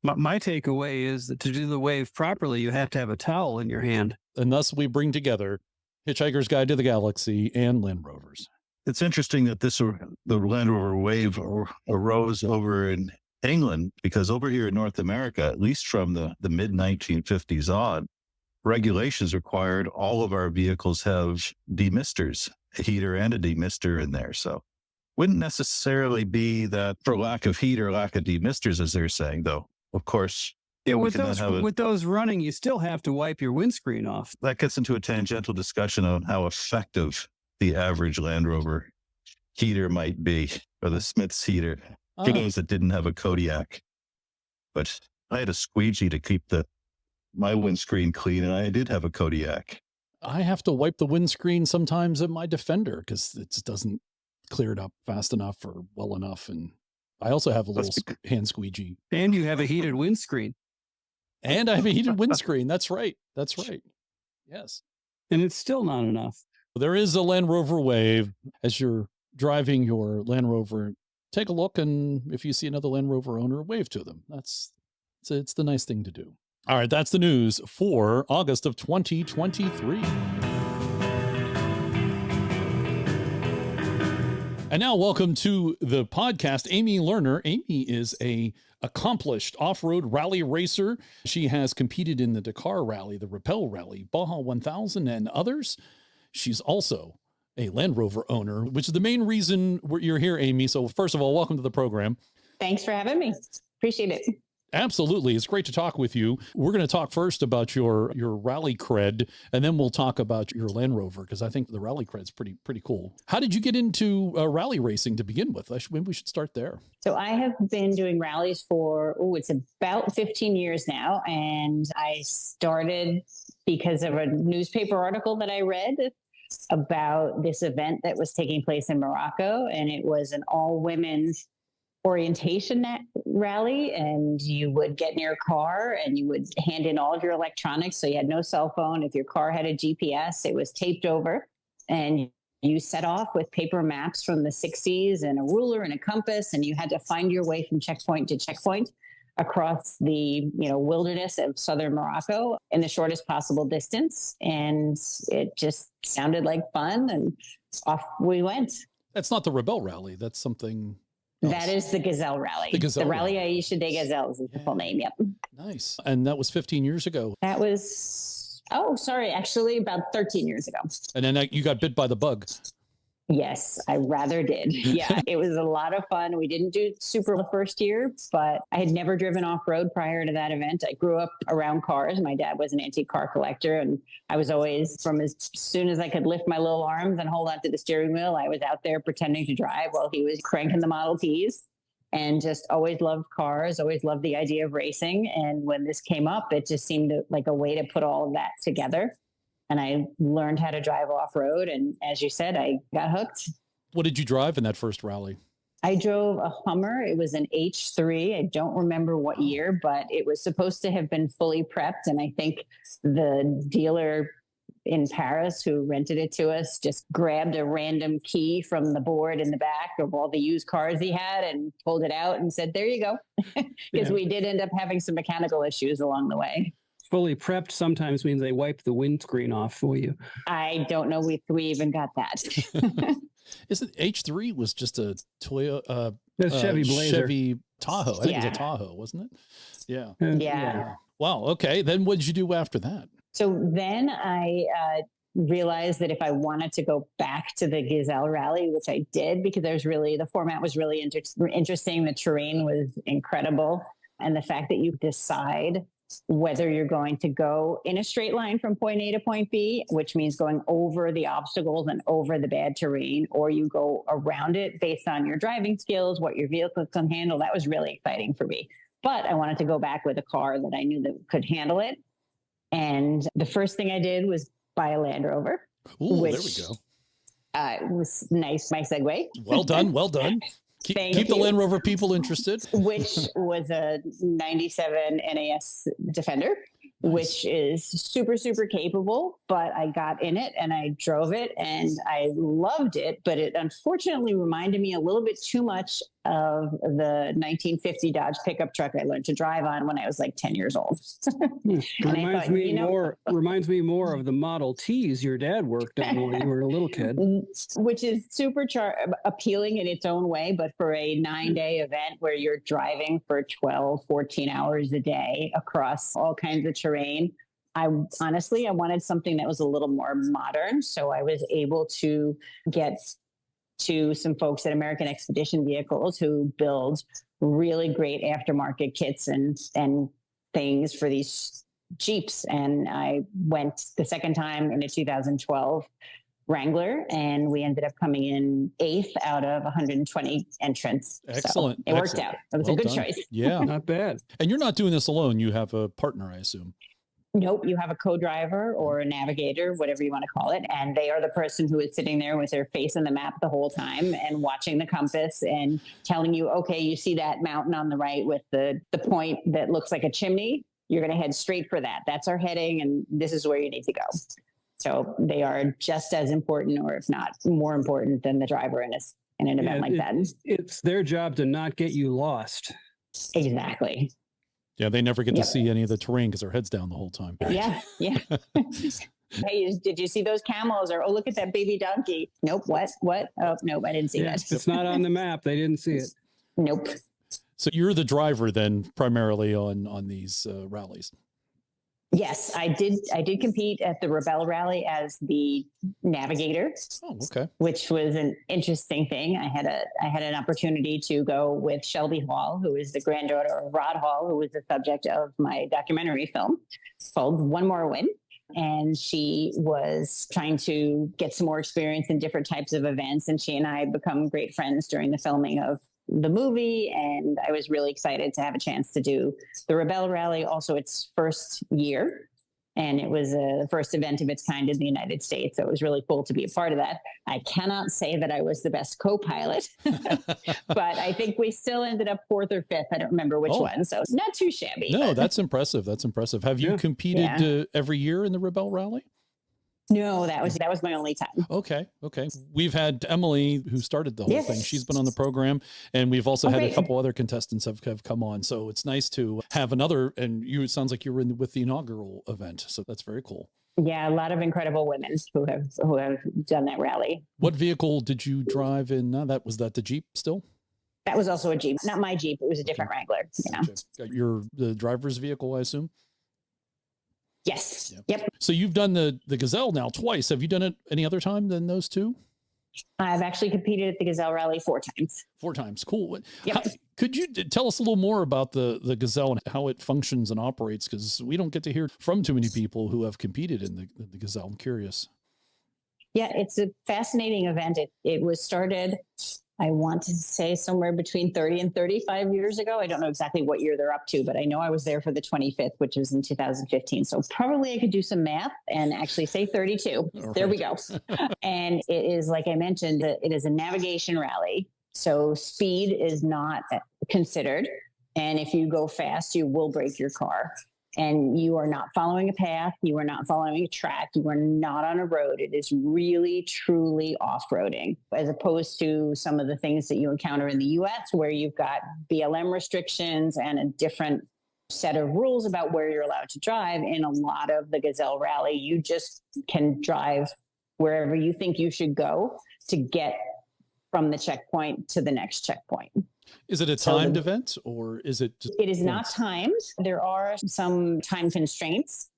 My takeaway is that to do the wave properly, you have to have a towel in your hand. And thus we bring together Hitchhiker's Guide to the Galaxy and Land Rovers. It's interesting that the Land Rover wave arose over in England, because over here in North America, at least from the mid-1950s on, regulations required all of our vehicles have demisters, a heater and a demister in there. So wouldn't necessarily be that for lack of heat or lack of demisters, as they're saying, though. Of course, yeah, with those running, you still have to wipe your windscreen off. That gets into a tangential discussion on how effective the average Land Rover heater might be, or the Smith's heater, for those that didn't have a Kodiak. But I had a squeegee to keep my windscreen clean, and I did have a Kodiak. I have to wipe the windscreen sometimes in my Defender because it just doesn't clear it up fast enough or well enough. And I also have a little hand squeegee. And you have a heated windscreen. And I have a heated windscreen. That's right. That's right. Yes. And it's still not enough. There is a Land Rover wave. As you're driving your Land Rover, take a look, and if you see another Land Rover owner, wave to them. It's the nice thing to do. All right, that's the news for August of 2023. And now welcome to the podcast, Amy Lerner. Amy is a accomplished off-road rally racer. She has competed in the Dakar Rally, the Rappel Rally, Baja 1000, and others. She's also a Land Rover owner, which is the main reason you're here, Amy. So first of all, welcome to the program. Thanks for having me. Appreciate it. Absolutely. It's great to talk with you. We're going to talk first about your rally cred, and then we'll talk about your Land Rover, because I think the rally cred's pretty cool. How did you get into rally racing to begin with? Maybe we should start there. So I have been doing rallies for, it's about 15 years now. And I started because of a newspaper article that I read about this event that was taking place in Morocco. And it was an all-women's orientation rally, and you would get in your car and you would hand in all of your electronics. So you had no cell phone. If your car had a GPS, it was taped over, and you set off with paper maps from the 60s and a ruler and a compass, and you had to find your way from checkpoint to checkpoint across the wilderness of southern Morocco in the shortest possible distance. And it just sounded like fun, and off we went. That's not the Rebelle Rally. That's something else. That is the Gazelle Rally. The Rally Aisha des Gazelles is the full name. Yep. Nice. And that was 15 years ago. That was, actually about 13 years ago. And then you got bit by the bug. Yes, I rather did. Yeah, it was a lot of fun. We didn't do super the first year, but I had never driven off-road prior to that event. I grew up around cars. My dad was an antique car collector, and I was always, from as soon as I could lift my little arms and hold onto the steering wheel, I was out there pretending to drive while he was cranking the Model Ts, and just always loved cars, always loved the idea of racing. And when this came up, it just seemed like a way to put all of that together. And I learned how to drive off-road. And as you said, I got hooked. What did you drive in that first rally? I drove a Hummer. It was an H3. I don't remember what year, but it was supposed to have been fully prepped. And I think the dealer in Paris who rented it to us just grabbed a random key from the board in the back of all the used cars he had and pulled it out and said, there you go. Because we did end up having some mechanical issues along the way. Fully prepped sometimes means they wipe the windscreen off for you. I don't know if we even got that. Isn't H3 was just a Toyota, Chevy Blazer. Chevy Tahoe. I think it was a Tahoe, wasn't it? Yeah. Yeah. Wow. Okay. Then what did you do after that? So then I realized that if I wanted to go back to the Gazelle Rally, which I did, because the format was really interesting. The terrain was incredible. And the fact that you decide whether you're going to go in a straight line from point A to point B, which means going over the obstacles and over the bad terrain, or you go around it based on your driving skills, what your vehicle can handle. That was really exciting for me. But I wanted to go back with a car that I knew that could handle it. And the first thing I did was buy a Land Rover. Ooh, there we go. It was nice, my segue. Well done. Well done. Keep the Land Rover people interested. Which was a 97 NAS Defender, which is super, super capable. But I got in it and I drove it and I loved it. But it unfortunately reminded me a little bit too much of the 1950 Dodge pickup truck I learned to drive on when I was like 10 years old. Reminds me more of the Model Ts your dad worked on when you were a little kid. Which is super appealing in its own way, but for a 9-day event where you're driving for 12, 14 hours a day across all kinds of terrain, I wanted something that was a little more modern. So I was able to get to some folks at American Expedition Vehicles who build really great aftermarket kits and things for these Jeeps. And I went the second time in a 2012 Wrangler, and we ended up coming in 8th out of 120 entrants. Excellent. So it worked out. It was a good choice. Yeah. Not bad. And you're not doing this alone. You have a partner, I assume. Nope. You have a co-driver or a navigator, whatever you want to call it. And they are the person who is sitting there with their face in the map the whole time and watching the compass and telling you, okay, you see that mountain on the right with the point that looks like a chimney. You're going to head straight for that. That's our heading. And this is where you need to go. So they are just as important, or if not more important than the driver in an event like that. It's their job to not get you lost. Exactly. Yeah, they never get to see any of the terrain because their head's down the whole time. Yeah. Hey, did you see those camels? Or, oh, look at that baby donkey. Nope. What? Oh, nope, I didn't see that. It's not on the map. They didn't see it. Nope. So you're the driver then, primarily on these rallies. Yes, I did compete at the Rebelle Rally as the navigator. Oh, okay. Which was an interesting thing. I had an opportunity to go with Shelby Hall, who is the granddaughter of Rod Hall, who was the subject of my documentary film called One More Win. And she was trying to get some more experience in different types of events. And she and I become great friends during the filming of the movie. And I was really excited to have a chance to do the Rebelle Rally, also its first year. And it was the first event of its kind in the United States. So it was really cool to be a part of that. I cannot say that I was the best co-pilot, but I think we still ended up fourth or fifth. I don't remember which one. So not too shabby. No, but that's impressive. That's impressive. Have you competed every year in the Rebel Rally? No, that was my only time. Okay. We've had Emily, who started the whole thing. She's been on the program, and we've also had a couple other contestants have come on. So it's nice to have another. And it sounds like you were with the inaugural event. So that's very cool. Yeah, a lot of incredible women who have done that rally. What vehicle did you drive in? Was that the Jeep still? That was also a Jeep, not my Jeep. It was a different Wrangler. Got the driver's vehicle, I assume. Yes. Yep. So you've done the Gazelle now twice. Have you done it any other time than those two? I've actually competed at the Gazelle Rally 4 times. 4 times. Cool. Yep. Could you tell us a little more about the Gazelle and how it functions and operates? Because we don't get to hear from too many people who have competed in the Gazelle. I'm curious. Yeah, it's a fascinating event. It was started, I want to say, somewhere between 30 and 35 years ago. I don't know exactly what year they're up to, but I know I was there for the 25th, which was in 2015. So probably I could do some math and actually say 32. Right. There we go. And it is, like I mentioned, it is a navigation rally. So speed is not considered. And if you go fast, you will break your car. And you are not following a path. You are not following a track. You are not on a road. It is really, truly off-roading, as opposed to some of the things that you encounter in the U.S., where you've got BLM restrictions and a different set of rules about where you're allowed to drive. In a lot of the Gazelle Rally, you just can drive wherever you think you should go to get from the checkpoint to the next checkpoint. Is it a timed event, or is it? It is not timed. There are some time constraints,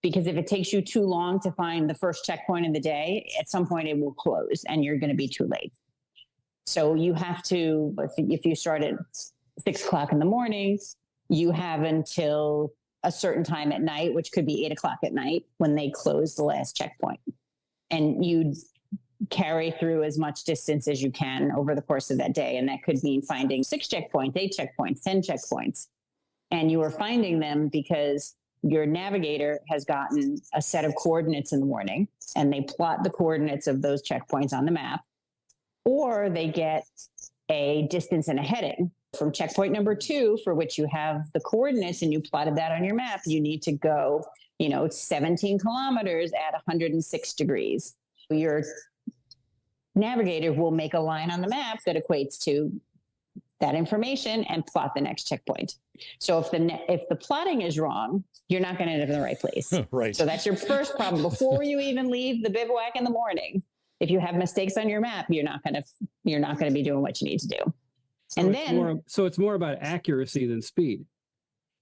because if it takes you too long to find the first checkpoint of the day, at some point it will close and you're going to be too late. So you have to, if you start at 6 o'clock in the morning, you have until a certain time at night, which could be 8 o'clock at night, when they close the last checkpoint. And you carry through as much distance as you can over the course of that day. And that could mean finding 6 checkpoints, 8 checkpoints, 10 checkpoints. And you are finding them because your navigator has gotten a set of coordinates in the morning, and they plot the coordinates of those checkpoints on the map, or they get a distance and a heading. From checkpoint number 2, for which you have the coordinates and you plotted that on your map, you need to go, 17 kilometers at 106 degrees. Your navigator will make a line on the map that equates to that information and plot the next checkpoint. So if the plotting is wrong, you're not going to end up in the right place. Right. So that's your first problem. Before you even leave the bivouac in the morning, if you have mistakes on your map, you're not going to be doing what you need to do. So it's more about accuracy than speed.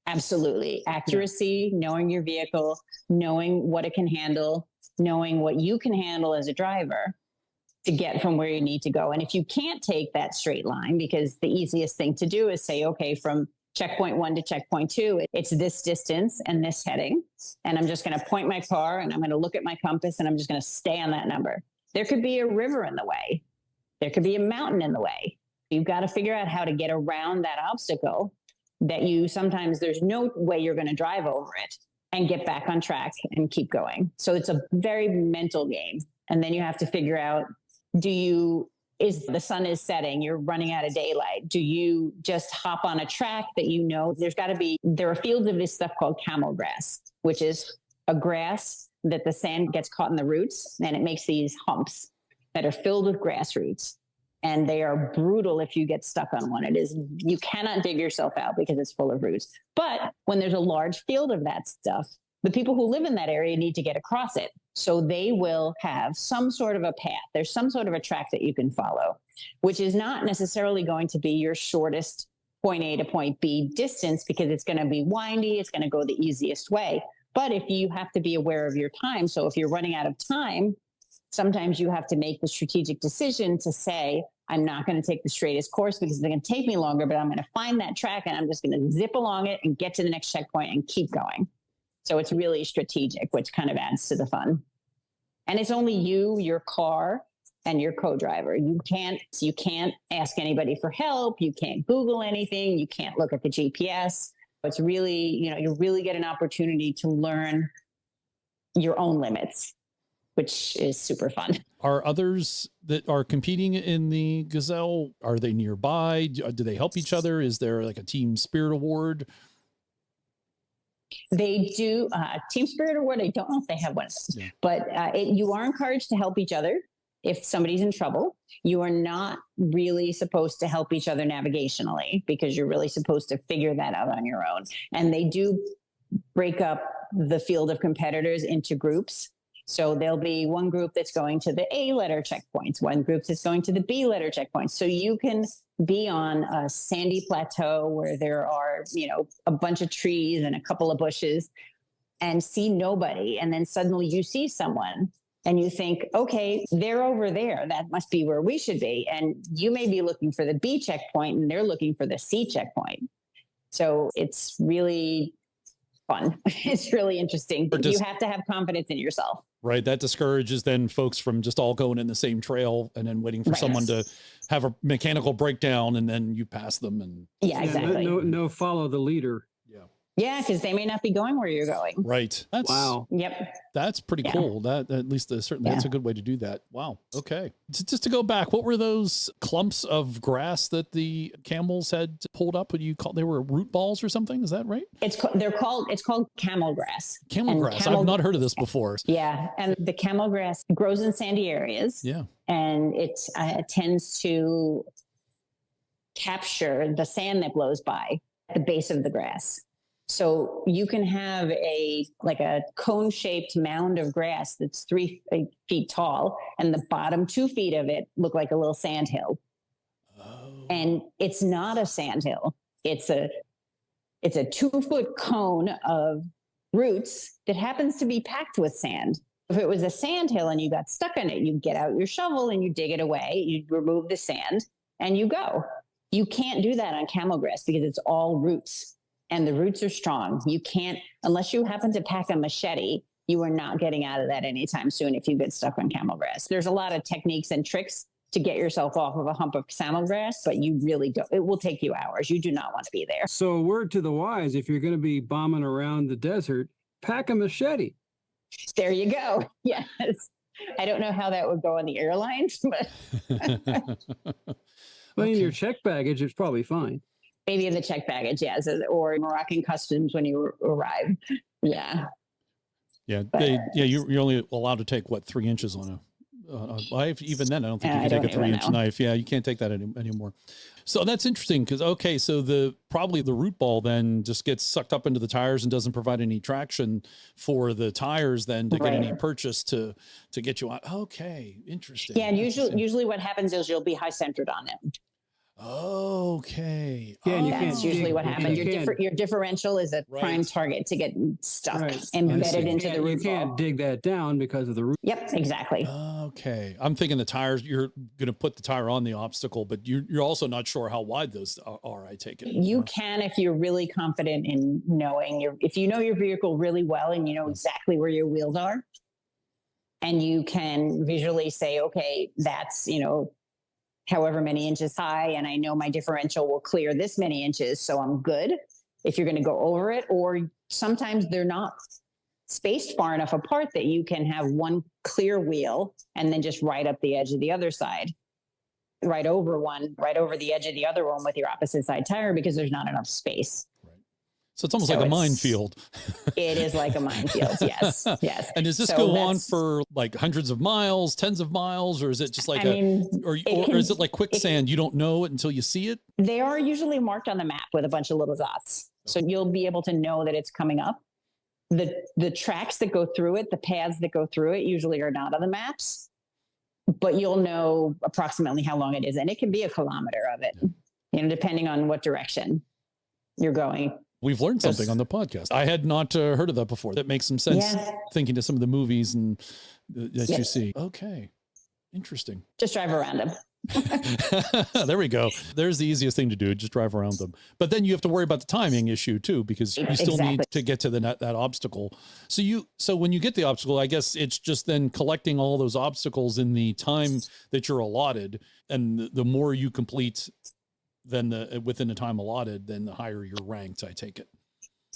Absolutely. Accuracy, knowing your vehicle, knowing what it can handle, knowing what you can handle as a driver to get from where you need to go. And if you can't take that straight line, because the easiest thing to do is say, okay, from checkpoint 1 to checkpoint 2, it's this distance and this heading. And I'm just going to point my car and I'm going to look at my compass and I'm just going to stay on that number. There could be a river in the way. There could be a mountain in the way. You've got to figure out how to get around that obstacle that sometimes there's no way you're going to drive over it and get back on track and keep going. So it's a very mental game. And then you have to figure out, the sun is setting, you're running out of daylight. Do you just hop on a track that there are fields of this stuff called camel grass, which is a grass that the sand gets caught in the roots and it makes these humps that are filled with grass roots. And they are brutal if you get stuck on one. You cannot dig yourself out because it's full of roots. But when there's a large field of that stuff, the people who live in that area need to get across it. So they will have some sort of a path. There's some sort of a track that you can follow, which is not necessarily going to be your shortest point A to point B distance, because it's going to be windy. It's going to go the easiest way. But if you have to be aware of your time, so if you're running out of time, sometimes you have to make the strategic decision to say, I'm not going to take the straightest course because it's going to take me longer, but I'm going to find that track and I'm just going to zip along it and get to the next checkpoint and keep going. So it's really strategic, which kind of adds to the fun. And it's only you, your car, and your co-driver. You can't ask anybody for help. You can't Google anything. You can't look at the GPS. It's really, you really get an opportunity to learn your own limits, which is super fun. Are others that are competing in the Gazelle, are they nearby? Do they help each other? Is there like a team spirit award? They do Team Spirit Award. I don't know if they have one, Yeah. but you are encouraged to help each other if somebody's in trouble. You are not really supposed to help each other navigationally because you're really supposed to figure that out on your own. And they do break up the field of competitors into groups. So there'll be one group that's going to the A letter checkpoints, one group that's going to the B letter checkpoints. So you can be on a sandy plateau where there are, a bunch of trees and a couple of bushes and see nobody. And then suddenly you see someone and you think, okay, they're over there. That must be where we should be. And you may be looking for the B checkpoint and they're looking for the C checkpoint. So it's really fun. It's really interesting. But you have to have confidence in yourself. Right. That discourages then folks from just all going in the same trail and then waiting for someone to have a mechanical breakdown and then you pass them. And yeah, exactly. No, follow the leader. Yeah. Yeah, because they may not be going where you're going. Right. Wow. Yep. That's pretty cool. That at least certainly that's a good way to do that. Wow. Okay. Just to go back, what were those clumps of grass that the camels had pulled up? What do you call? They were root balls or something? Is that right? It's called camel grass. Camel grass. I've not heard of this before. Yeah, and the camel grass grows in sandy areas. Yeah, and it tends to capture the sand that blows by at the base of the grass. So you can have a cone-shaped mound of grass that's 3 feet tall, and the bottom 2 feet of it look like a little sand hill. Oh. And it's not a sand hill. It's a 2-foot cone of roots that happens to be packed with sand. If it was a sand hill and you got stuck in it, you'd get out your shovel and you dig it away, you'd remove the sand, and you go. You can't do that on camel grass because it's all roots. And the roots are strong. You can't, unless you happen to pack a machete, you are not getting out of that anytime soon if you get stuck on camel grass. There's a lot of techniques and tricks to get yourself off of a hump of camel grass, but you really don't. It will take you hours. You do not want to be there. So word to the wise, if you're going to be bombing around the desert, pack a machete. There you go. Yes. I don't know how that would go on the airlines, but Well, in your check baggage, it's probably fine. Maybe in the check baggage, yes, or Moroccan customs when you arrive. Yeah. Yeah. You're only allowed to take 3 inches on even then, I don't think you can take a 3-inch knife. Yeah. You can't take that anymore. So that's interesting because, so probably the root ball then just gets sucked up into the tires and doesn't provide any traction for the tires then to get any purchase to get you out. Okay. Interesting. Yeah. And usually what happens is you'll be high centered on it. Okay. Yeah, that's usually what happens. Your differential is a prime target to get stuck, embedded into the root. You can't dig that down because of the root. Yep, exactly. Okay. I'm thinking the tires, you're going to put the tire on the obstacle, but you're also not sure how wide those are, I take it. You can if you're really confident in knowing if you know your vehicle really well and you know exactly where your wheels are, and you can visually say, okay, that's, however many inches high, and I know my differential will clear this many inches, so I'm good. If you're going to go over it, or sometimes they're not spaced far enough apart that you can have one clear wheel and then just right up the edge of the other side, right over the edge of the other one with your opposite side tire because there's not enough space. So it's almost like a minefield. It is like a minefield. Yes. Yes. And does this go on for like hundreds of miles, tens of miles, or is it just like or is it like quicksand? You don't know it until you see it? They are usually marked on the map with a bunch of little dots. So you'll be able to know that it's coming up. The tracks that go through it, the paths that go through it usually are not on the maps, but you'll know approximately how long it is. And it can be a kilometer of it, depending on what direction you're going. We've learned something on the podcast. I had not heard of that before. That makes some sense thinking to some of the movies and that you see. Okay. Interesting. Just drive around them. There we go. There's the easiest thing to do. Just drive around them. But then you have to worry about the timing issue too, because you still need to get to that obstacle. So when you get the obstacle, I guess it's just then collecting all those obstacles in the time that you're allotted. And the more you complete within the time allotted, then the higher you're ranked, I take it.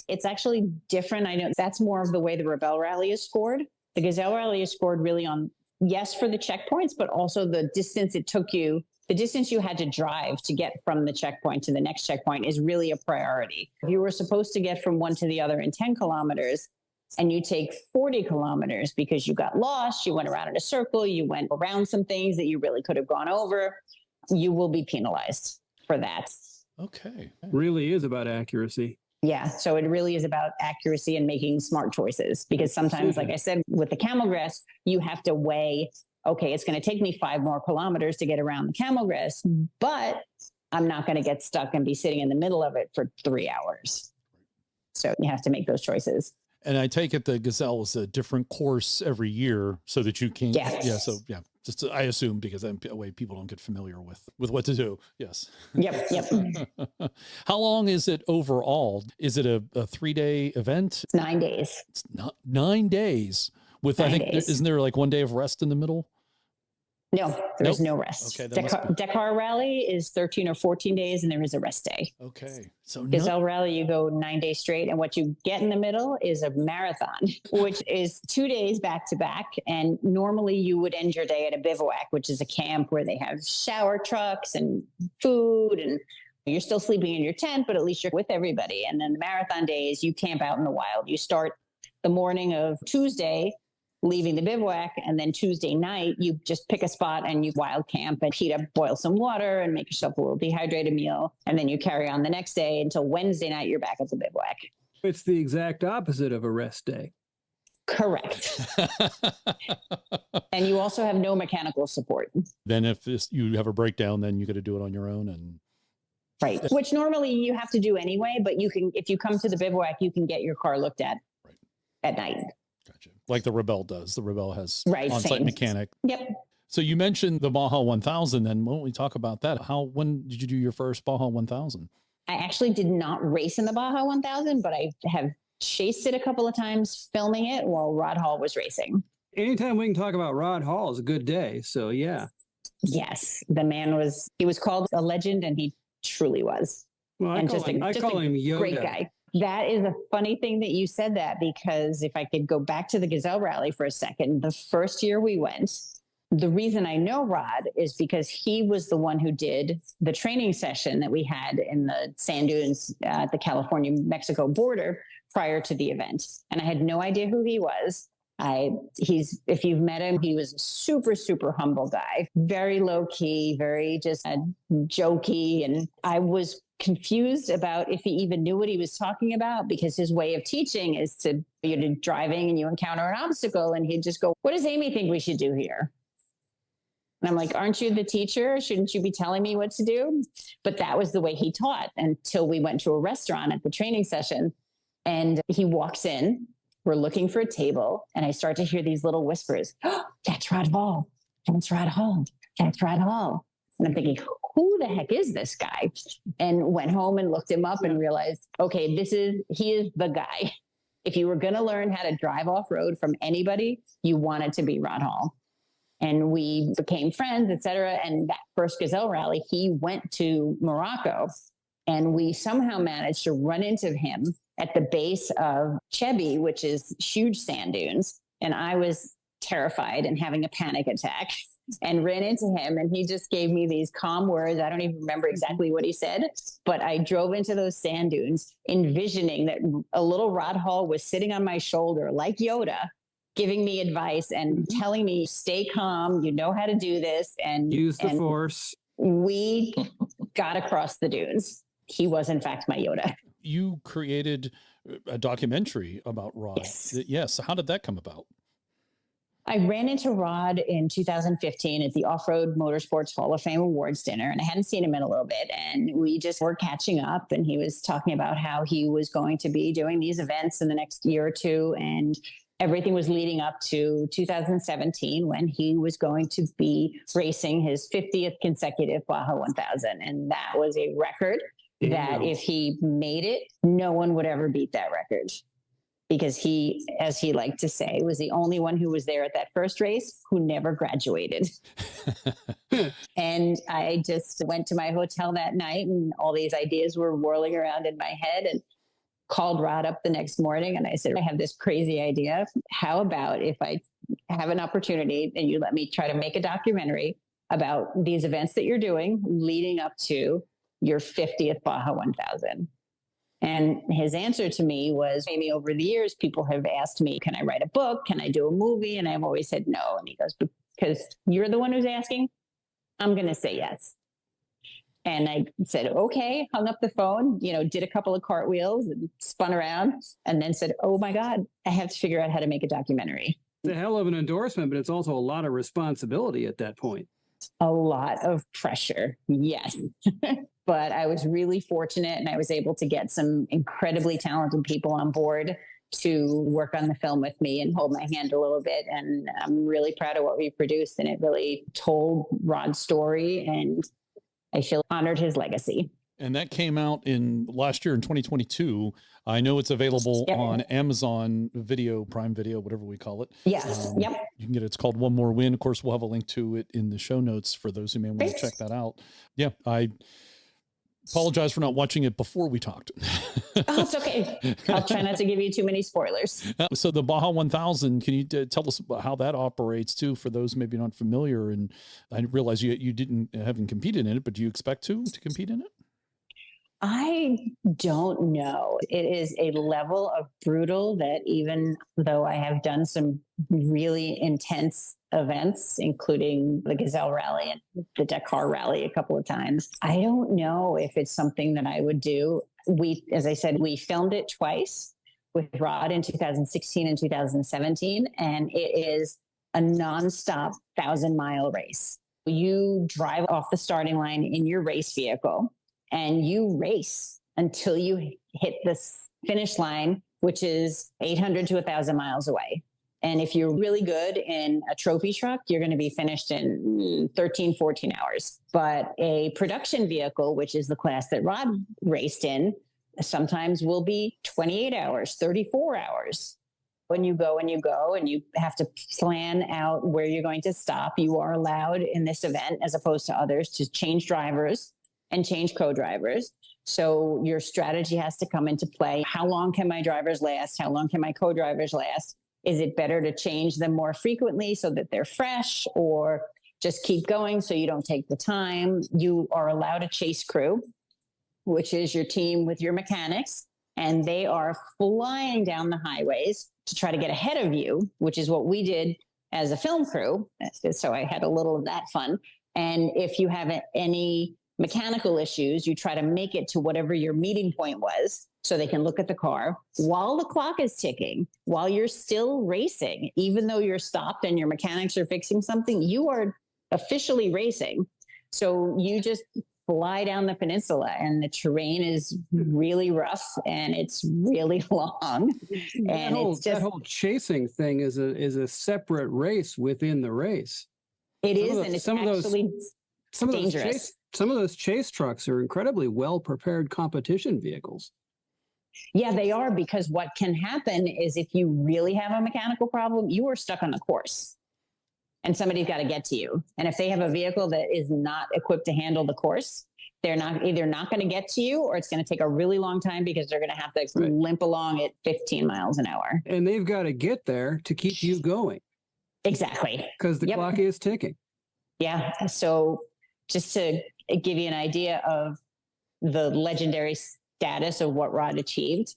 It's actually different. I know that's more of the way the Rebelle Rally is scored. The Gazelle Rally is scored really on, yes, for the checkpoints, but also the distance it took you, the distance you had to drive to get from the checkpoint to the next checkpoint is really a priority. If you were supposed to get from one to the other in 10 kilometers and you take 40 kilometers because you got lost, you went around in a circle, you went around some things that you really could have gone over, you will be penalized for that. Okay. Really is about accuracy. Yeah. So it really is about accuracy and making smart choices, because sometimes, like I said, with the camel grass, you have to weigh, okay, it's going to take me 5 more kilometers to get around the camel grass, but I'm not going to get stuck and be sitting in the middle of it for 3 hours. So you have to make those choices. And I take it the Gazelle is a different course every year so that you can, Yes. yeah. So yeah, just I assume because that way people don't get familiar with what to do. Yes. Yep. How long is it overall? Is it a 3-day event? It's 9 days. It's not 9 days with, 9 I think, days. isn't there like 1 day of rest in the middle? No, there's Nope. no rest. Okay, that must be- Dakar Rally is 13 or 14 days, and there is a rest day. Okay. So Gazelle Rally, you go 9 days straight. And what you get in the middle is a marathon, which is 2 days back to back. And normally you would end your day at a bivouac, which is a camp where they have shower trucks and food, and you're still sleeping in your tent, but at least you're with everybody. And then the marathon days, you camp out in the wild. You start the morning of Tuesday, leaving the bivouac, and then Tuesday night, you just pick a spot and you wild camp and heat up, boil some water and make yourself a little dehydrated meal. And then you carry on the next day until Wednesday night, you're back at the bivouac. It's the exact opposite of a rest day. Correct. And you also have no mechanical support. Then if you have a breakdown, then you got to do it on your own. And Right. Which normally you have to do anyway, but you can, if you come to the bivouac, you can get your car looked at at night. gotcha. Like the Rebelle does. The Rebelle has on-site same. mechanic. Yep. So you mentioned the Baja 1000. Then why don't we talk about that? When did you do your first Baja 1000? I actually did not race in the Baja 1000, but I have chased it a couple of times filming it while Rod Hall was racing. Anytime we can talk about Rod Hall is a good day. So yeah. Yes, the man he was called a legend, and he truly was. Well, I call him Yoda. Great guy. That is a funny thing that you said that, because if I could go back to the Gazelle Rally for a second, the first year we went, the reason I know Rod is because he was the one who did the training session that we had in the sand dunes at the California-Mexico border prior to the event. And I had no idea who he was. If you've met him, he was a super, super humble guy, very low key, very just jokey. And I was confused about if he even knew what he was talking about, because his way of teaching is you're driving and you encounter an obstacle and he'd just go, "What does Amy think we should do here?" And I'm like, "Aren't you the teacher? Shouldn't you be telling me what to do?" But that was the way he taught until we went to a restaurant at the training session, and he walks in. We're looking for a table, and I start to hear these little whispers. "Oh, that's Rod Hall. That's Rod Hall. That's Rod Hall." And I'm thinking, who the heck is this guy? And went home and looked him up and realized, okay, he is the guy. If you were going to learn how to drive off-road from anybody, you want it to be Rod Hall. And we became friends, et cetera. And that first Gazelle Rally, he went to Morocco, and we somehow managed to run into him at the base of Chebi, which is huge sand dunes. And I was terrified and having a panic attack, and ran into him. And he just gave me these calm words. I don't even remember exactly what he said, but I drove into those sand dunes envisioning that a little Rod Hall was sitting on my shoulder like Yoda, giving me advice and telling me, "Stay calm. You know how to do this." And use the force. We got across the dunes. He was, in fact, my Yoda. You created a documentary about Rod. Yes. How did that come about? I ran into Rod in 2015 at the Off-Road Motorsports Hall of Fame Awards dinner, and I hadn't seen him in a little bit. And we just were catching up, and he was talking about how he was going to be doing these events in the next year or two. And everything was leading up to 2017, when he was going to be racing his 50th consecutive Baja 1000. And that was a record that if he made it, no one would ever beat that record. Because he, as he liked to say, was the only one who was there at that first race who never graduated. And I just went to my hotel that night, and all these ideas were whirling around in my head, and called Rod up the next morning and I said, I have this crazy idea. How about if I have an opportunity and you let me try to make a documentary about these events that you're doing leading up to your 50th Baja 1000? And his answer to me was, maybe over the years, people have asked me, can I write a book? Can I do a movie? And I've always said no. And he goes, because you're the one who's asking, I'm going to say yes. And I said, okay, hung up the phone, did a couple of cartwheels and spun around and then said, oh my God, I have to figure out how to make a documentary. It's a hell of an endorsement, but it's also a lot of responsibility at that point. A lot of pressure. Yes. But I was really fortunate and I was able to get some incredibly talented people on board to work on the film with me and hold my hand a little bit. And I'm really proud of what we produced. And it really told Rod's story and I feel honored his legacy. And that came out in last year in 2022. I know it's available on Amazon Video, Prime Video, whatever we call it. Yes. Yep. You can get it. It's called One More Win. Of course, we'll have a link to it in the show notes for those who may want to check that out. Yeah. I apologize for not watching it before we talked. Oh, it's okay. I'll try not to give you too many spoilers. So the Baja 1000, can you tell us about how that operates too, for those maybe not familiar? And I realize you haven't competed in it, but do you expect to compete in it? I don't know. It is a level of brutal that even though I have done some really intense events, including the Gazelle Rally and the Dakar Rally a couple of times, I don't know if it's something that I would do. As I said, we filmed it twice with Rod in 2016 and 2017, and it is a nonstop 1,000-mile race. You drive off the starting line in your race vehicle and you race until you hit the finish line, which is 800 to 1,000 miles away. And if you're really good in a trophy truck, you're going to be finished in 13, 14 hours. But a production vehicle, which is the class that Rod raced in, sometimes will be 28 hours, 34 hours. When you go and you have to plan out where you're going to stop. You are allowed in this event, as opposed to others, to change drivers and change co-drivers. So your strategy has to come into play. How long can my drivers last? How long can my co-drivers last? Is it better to change them more frequently so that they're fresh, or just keep going so you don't take the time? You are allowed a chase crew, which is your team with your mechanics, and they are flying down the highways to try to get ahead of you, which is what we did as a film crew. So I had a little of that fun. And if you have any mechanical issues, you try to make it to whatever your meeting point was so they can look at the car while the clock is ticking, while you're still racing. Even though you're stopped and your mechanics are fixing something, you are officially racing. So you just fly down the peninsula, and the terrain is really rough and it's really long. And that whole chasing thing is a separate race within the race. It is, and it's actually dangerous. Some of those chase trucks are incredibly well-prepared competition vehicles. Yeah, they are, because what can happen is if you really have a mechanical problem, you are stuck on the course and somebody's got to get to you. And if they have a vehicle that is not equipped to handle the course, they're either not going to get to you, or it's going to take a really long time because they're going to have to limp along at 15 miles an hour. And they've got to get there to keep you going. Exactly. Because the clock is ticking. Yeah. So just to give you an idea of the legendary status of what Rod achieved,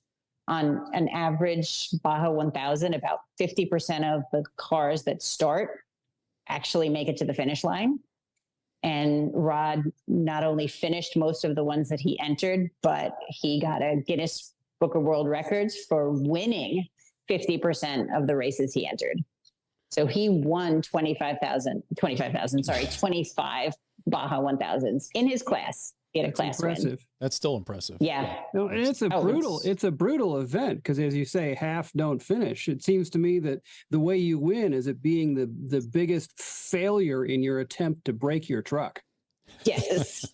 on an average Baja 1000, about 50% of the cars that start actually make it to the finish line. And Rod not only finished most of the ones that he entered, but he got a Guinness Book of World Records for winning 50% of the races he entered. So he won 25 Baja 1000s in his class. He had a class win. That's still impressive. Yeah. No, and it's a brutal event, because as you say, half don't finish. It seems to me that the way you win is it being the biggest failure in your attempt to break your truck. Yes,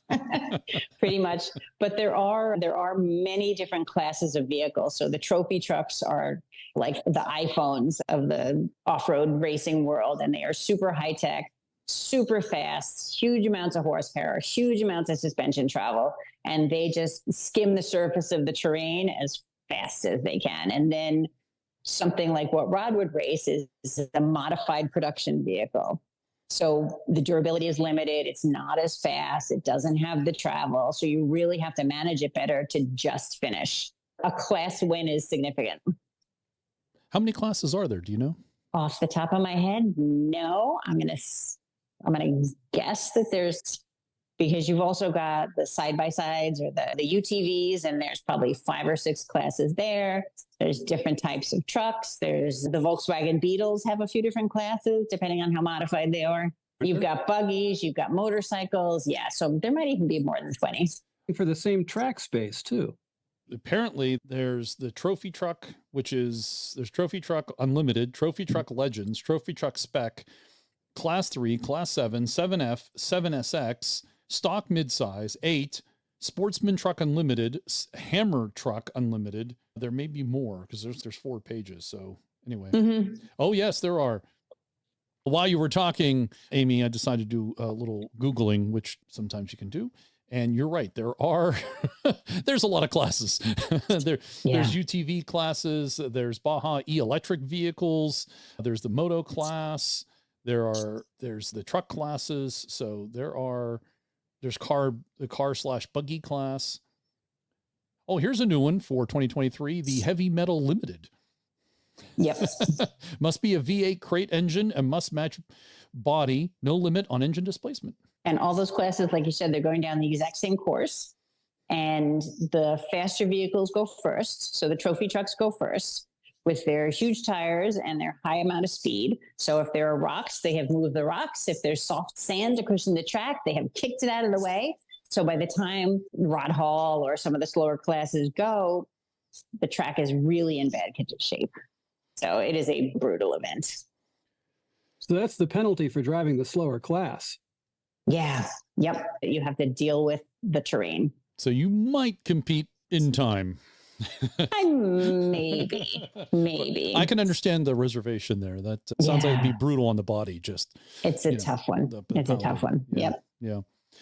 pretty much. But there are many different classes of vehicles. So the trophy trucks are like the iPhones of the off-road racing world, and they are super high tech, super fast, huge amounts of horsepower, huge amounts of suspension travel, and they just skim the surface of the terrain as fast as they can. And then something like what Rod would race is a modified production vehicle. So the durability is limited. It's not as fast. It doesn't have the travel. So you really have to manage it better to just finish. A class win is significant. How many classes are there? Do you know? Off the top of my head, no. I'm gonna guess that there's, because you've also got the side-by-sides or the UTVs, and there's probably 5 or 6 classes there. There's different types of trucks. There's the Volkswagen Beetles have a few different classes, depending on how modified they are. You've got buggies, you've got motorcycles. Yeah, so there might even be more than 20. For the same track space, too. Apparently there's the trophy truck, there's trophy truck unlimited, trophy truck legends, trophy truck spec, class 3, class 7, 7F, 7SX, stock midsize, 8, sportsman truck unlimited, hammer truck unlimited. There may be more because there's 4 pages. So anyway, Oh yes, there are. While you were talking, Amy, I decided to do a little Googling, which sometimes you can do. And you're right. There are, there's a lot of classes. There's UTV classes. There's Baja e-electric vehicles. There's the moto class. There's the truck classes. So there's the car/buggy class. Oh, here's a new one for 2023, the Heavy Metal Limited. Yep. Must be a V8 crate engine and must match body, no limit on engine displacement. And all those classes, like you said, they're going down the exact same course. And the faster vehicles go first. So the trophy trucks go first with their huge tires and their high amount of speed. So if there are rocks, they have moved the rocks. If there's soft sand to cushion the track, they have kicked it out of the way. So by the time Rod Hall or some of the slower classes go, the track is really in bad shape. So it is a brutal event. So that's the penalty for driving the slower class. Yeah. Yep. You have to deal with the terrain. So you might compete in time. Maybe. I can understand the reservation there. That sounds like it'd be brutal on the body. It's a tough one. It's a tough one. Yep. Yeah.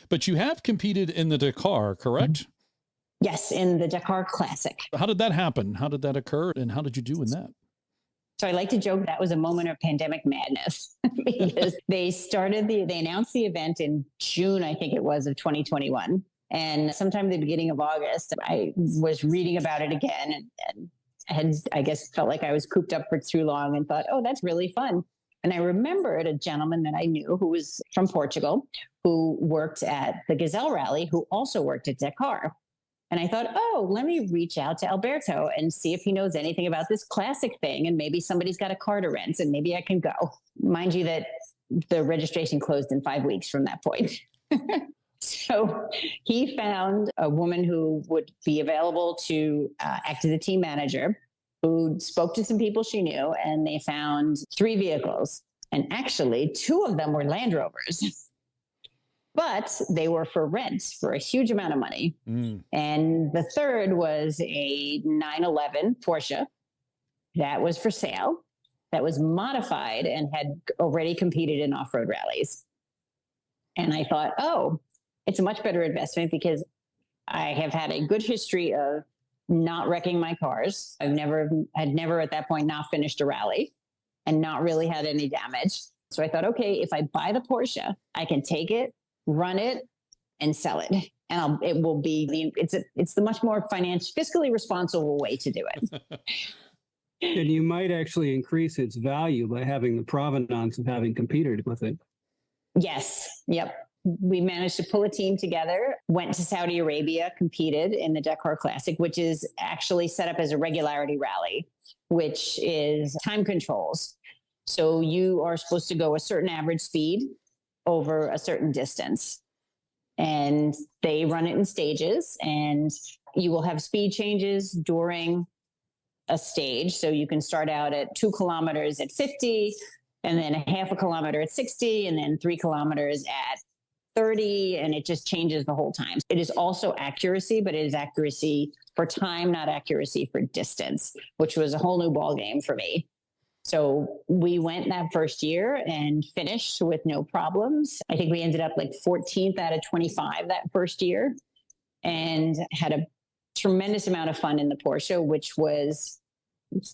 But you have competed in the Dakar, correct? Yes, in the Dakar Classic. How did that happen? How did that occur? And how did you do in that? So I like to joke that was a moment of pandemic madness because they announced the event in June, I think it was, of 2021. And sometime at the beginning of August, I was reading about it again and had, I guess, felt like I was cooped up for too long and thought, oh, that's really fun. And I remembered a gentleman that I knew who was from Portugal, who worked at the Gazelle Rally, who also worked at Dakar. And I thought, oh, let me reach out to Alberto and see if he knows anything about this classic thing. And maybe somebody's got a car to rent and maybe I can go. Mind you that the registration closed in 5 weeks from that point. So he found a woman who would be available to act as a team manager, who spoke to some people she knew, and they found 3 vehicles. And actually, 2 of them were Land Rovers. But they were for rent for a huge amount of money. And the third was a 911 Porsche that was for sale, that was modified and had already competed in off-road rallies. And I thought, oh, it's a much better investment because I have had a good history of not wrecking my cars. I've never at that point not finished a rally and not really had any damage. So I thought, okay, if I buy the Porsche, I can take it, run it, and sell it. And it's the much more fiscally responsible way to do it. And you might actually increase its value by having the provenance of having competed with it. Yes. Yep. We managed to pull a team together, went to Saudi Arabia, competed in the Dakar Classic, which is actually set up as a regularity rally, which is time controls. So you are supposed to go a certain average speed over a certain distance. And they run it in stages, and you will have speed changes during a stage. So you can start out at 2 kilometers at 50, and then a half a kilometer at 60, and then 3 kilometers at 30, and it just changes the whole time. It is also accuracy, but it is accuracy for time, not accuracy for distance, which was a whole new ball game for me. So we went that first year and finished with no problems. I think we ended up like 14th out of 25 that first year and had a tremendous amount of fun in the Porsche, which was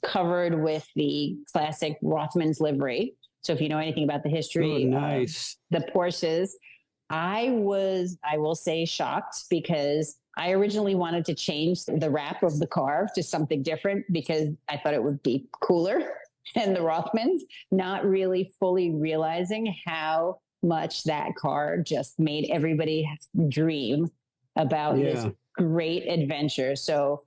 covered with the classic Rothmans livery. So if you know anything about the history of the Porsches, I will say, shocked, because I originally wanted to change the wrap of the car to something different because I thought it would be cooler than the Rothmans, not really fully realizing how much that car just made everybody dream about this great adventure. So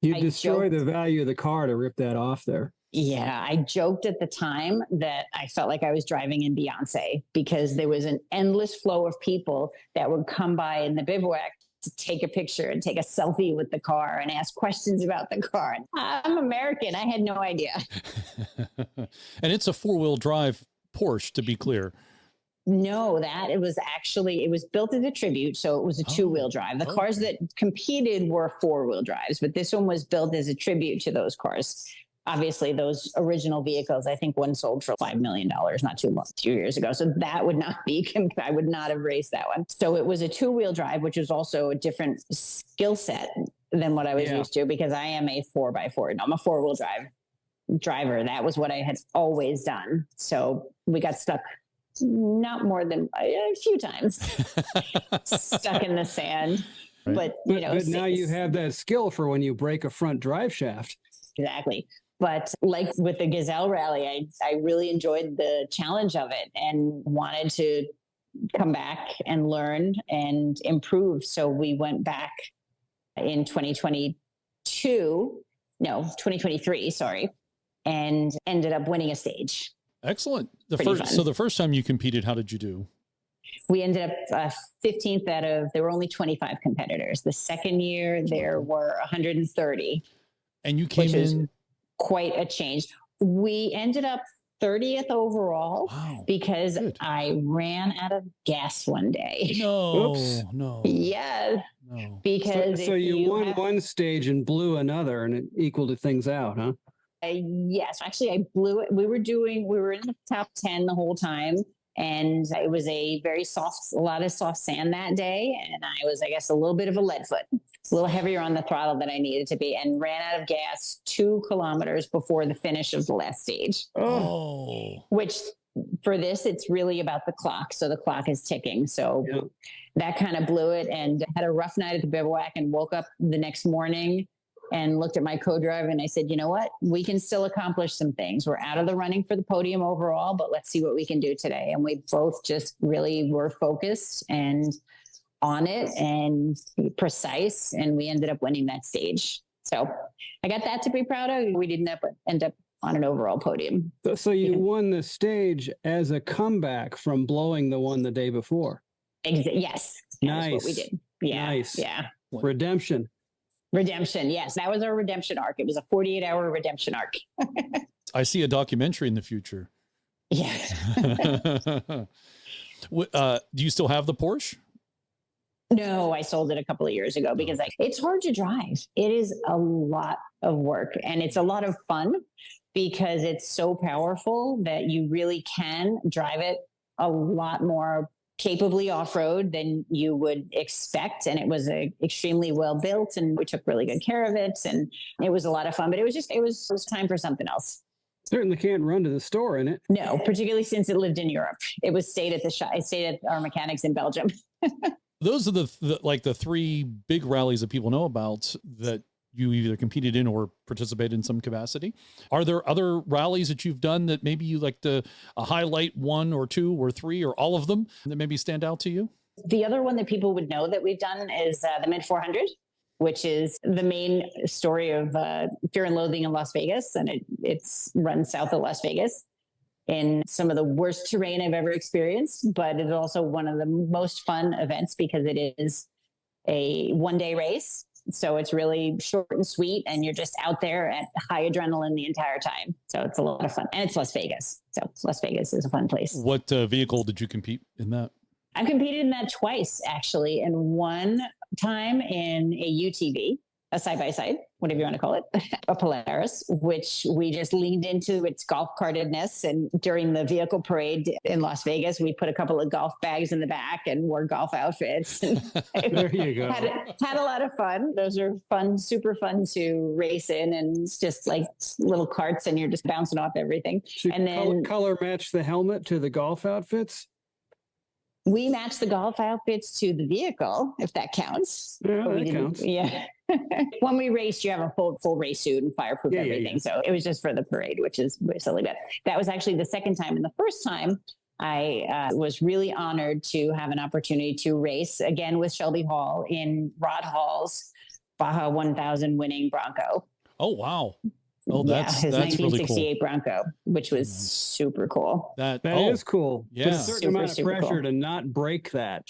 you destroy the value of the car to rip that off there. Yeah, I joked at the time that I felt like I was driving in Beyonce because there was an endless flow of people that would come by in the bivouac to take a picture and take a selfie with the car and ask questions about the car. I'm American. I had no idea. And it's a 4-wheel drive Porsche, to be clear. No, it was built as a tribute. So it was a 2-wheel drive. The cars that competed were 4-wheel drives, but this one was built as a tribute to those cars. Obviously, those original vehicles, I think one sold for $5 million not too years ago. So that would not be, I would not have raced that one. So it was a 2-wheel drive, which was also a different skill set than what I was used to, because I am a 4x4. I'm a 4-wheel driver. That was what I had always done. So we got stuck not more than a few times, stuck in the sand. Right. But now you have that skill for when you break a front drive shaft. Exactly. But like with the Gazelle Rally, I really enjoyed the challenge of it and wanted to come back and learn and improve. So we went back in 2023, and ended up winning a stage. Excellent. So the first time you competed, how did you do? We ended up 15th there were only 25 competitors. The second year there were 130. And you came in quite a change. We ended up 30th overall because I ran out of gas one day. No. Yeah. No. Because so you won one stage and blew another, and it equaled things out, huh? Yes, actually, I blew it. We were in the top 10 the whole time, and it was a lot of soft sand that day, and I was, I guess, a little bit of a lead foot, a little heavier on the throttle than I needed to be, and ran out of gas 2 kilometers before the finish of the last stage. Which for this, it's really about the clock. So the clock is ticking. So that kind of blew it, and had a rough night at the bivouac, and woke up the next morning and looked at my co-driver, and I said, you know what? We can still accomplish some things. We're out of the running for the podium overall, but let's see what we can do today. And we both just really were focused and on it and precise, and we ended up winning that stage. So I got that to be proud of. We didn't end up on an overall podium. So you won the stage as a comeback from blowing the one the day before. Yes. That's what we did. Yeah. Nice. Yeah. Redemption. Yes. That was our redemption arc. It was a 48-hour redemption arc. I see a documentary in the future. Yeah. Do you still have the Porsche? No, I sold it a couple of years ago because it's hard to drive. It is a lot of work, and it's a lot of fun because it's so powerful that you really can drive it a lot more capably off-road than you would expect. And it was extremely well built, and we took really good care of it, and it was a lot of fun, but it was time for something else. Certainly can't run to the store in it. No, particularly since it lived in Europe. It was stayed at the shop. I stayed at our mechanics in Belgium. Those are the 3 big rallies that people know about that you either competed in or participated in some capacity. Are there other rallies that you've done that maybe you like to highlight 1 or 2 or 3 or all of them that maybe stand out to you? The other one that people would know that we've done is the Mid 400, which is the main story of Fear and Loathing in Las Vegas. And it's run south of Las Vegas in some of the worst terrain I've ever experienced, but it's also one of the most fun events because it is a 1-day race. So it's really short and sweet, and you're just out there at high adrenaline the entire time. So it's a lot of fun, and it's Las Vegas. So Las Vegas is a fun place. What vehicle did you compete in that? I've competed in that twice, actually, and one time in a UTV, a side-by-side, whatever you want to call it, a Polaris, which we just leaned into its golf cartedness. And during the vehicle parade in Las Vegas, we put a couple of golf bags in the back and wore golf outfits. There you go. Had a lot of fun. Those are fun, super fun to race in. And it's just like little carts and you're just bouncing off everything. So and then color match the helmet to the golf outfits? we matched the golf outfits to the vehicle, if that counts. Yeah, that counts. Yeah. When we raced, you have a full race suit and fireproof everything. Yeah. So it was just for the parade, which is silly. But that was actually the second time. And the first time, I was really honored to have an opportunity to race again with Shelby Hall in Rod Hall's Baja 1000 winning Bronco. Oh, wow. Oh, that's his that's 1968 really cool. Bronco, which was super cool. That is cool. Yeah. But a certain amount of pressure cool to not break that.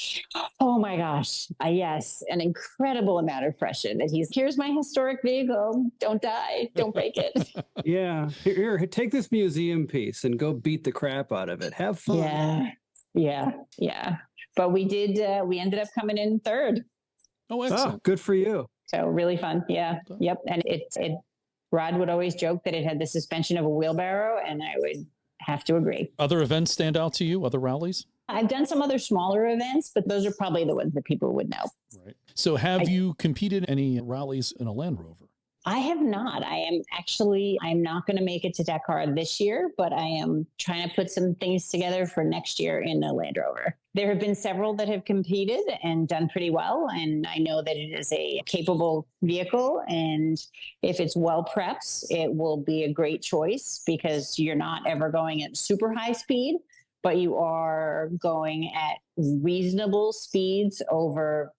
Oh my gosh. Yes. An incredible amount of pressure that here's my historic vehicle. Don't die. Don't break it. Yeah. Here, take this museum piece and go beat the crap out of it. Have fun. Yeah. But we ended up coming in third. Oh, excellent. Oh, good for you. So really fun. Yeah. Yep. And Rod would always joke that it had the suspension of a wheelbarrow, and I would have to agree. Other events stand out to you? Other rallies? I've done some other smaller events, but those are probably the ones that people would know. Right. So have you competed in any rallies in a Land Rover? I have not. I'm not going to make it to Dakar this year, but I am trying to put some things together for next year in a Land Rover. There have been several that have competed and done pretty well. And I know that it is a capable vehicle. And if it's well prepped, it will be a great choice because you're not ever going at super high speed, but you are going at reasonable speeds over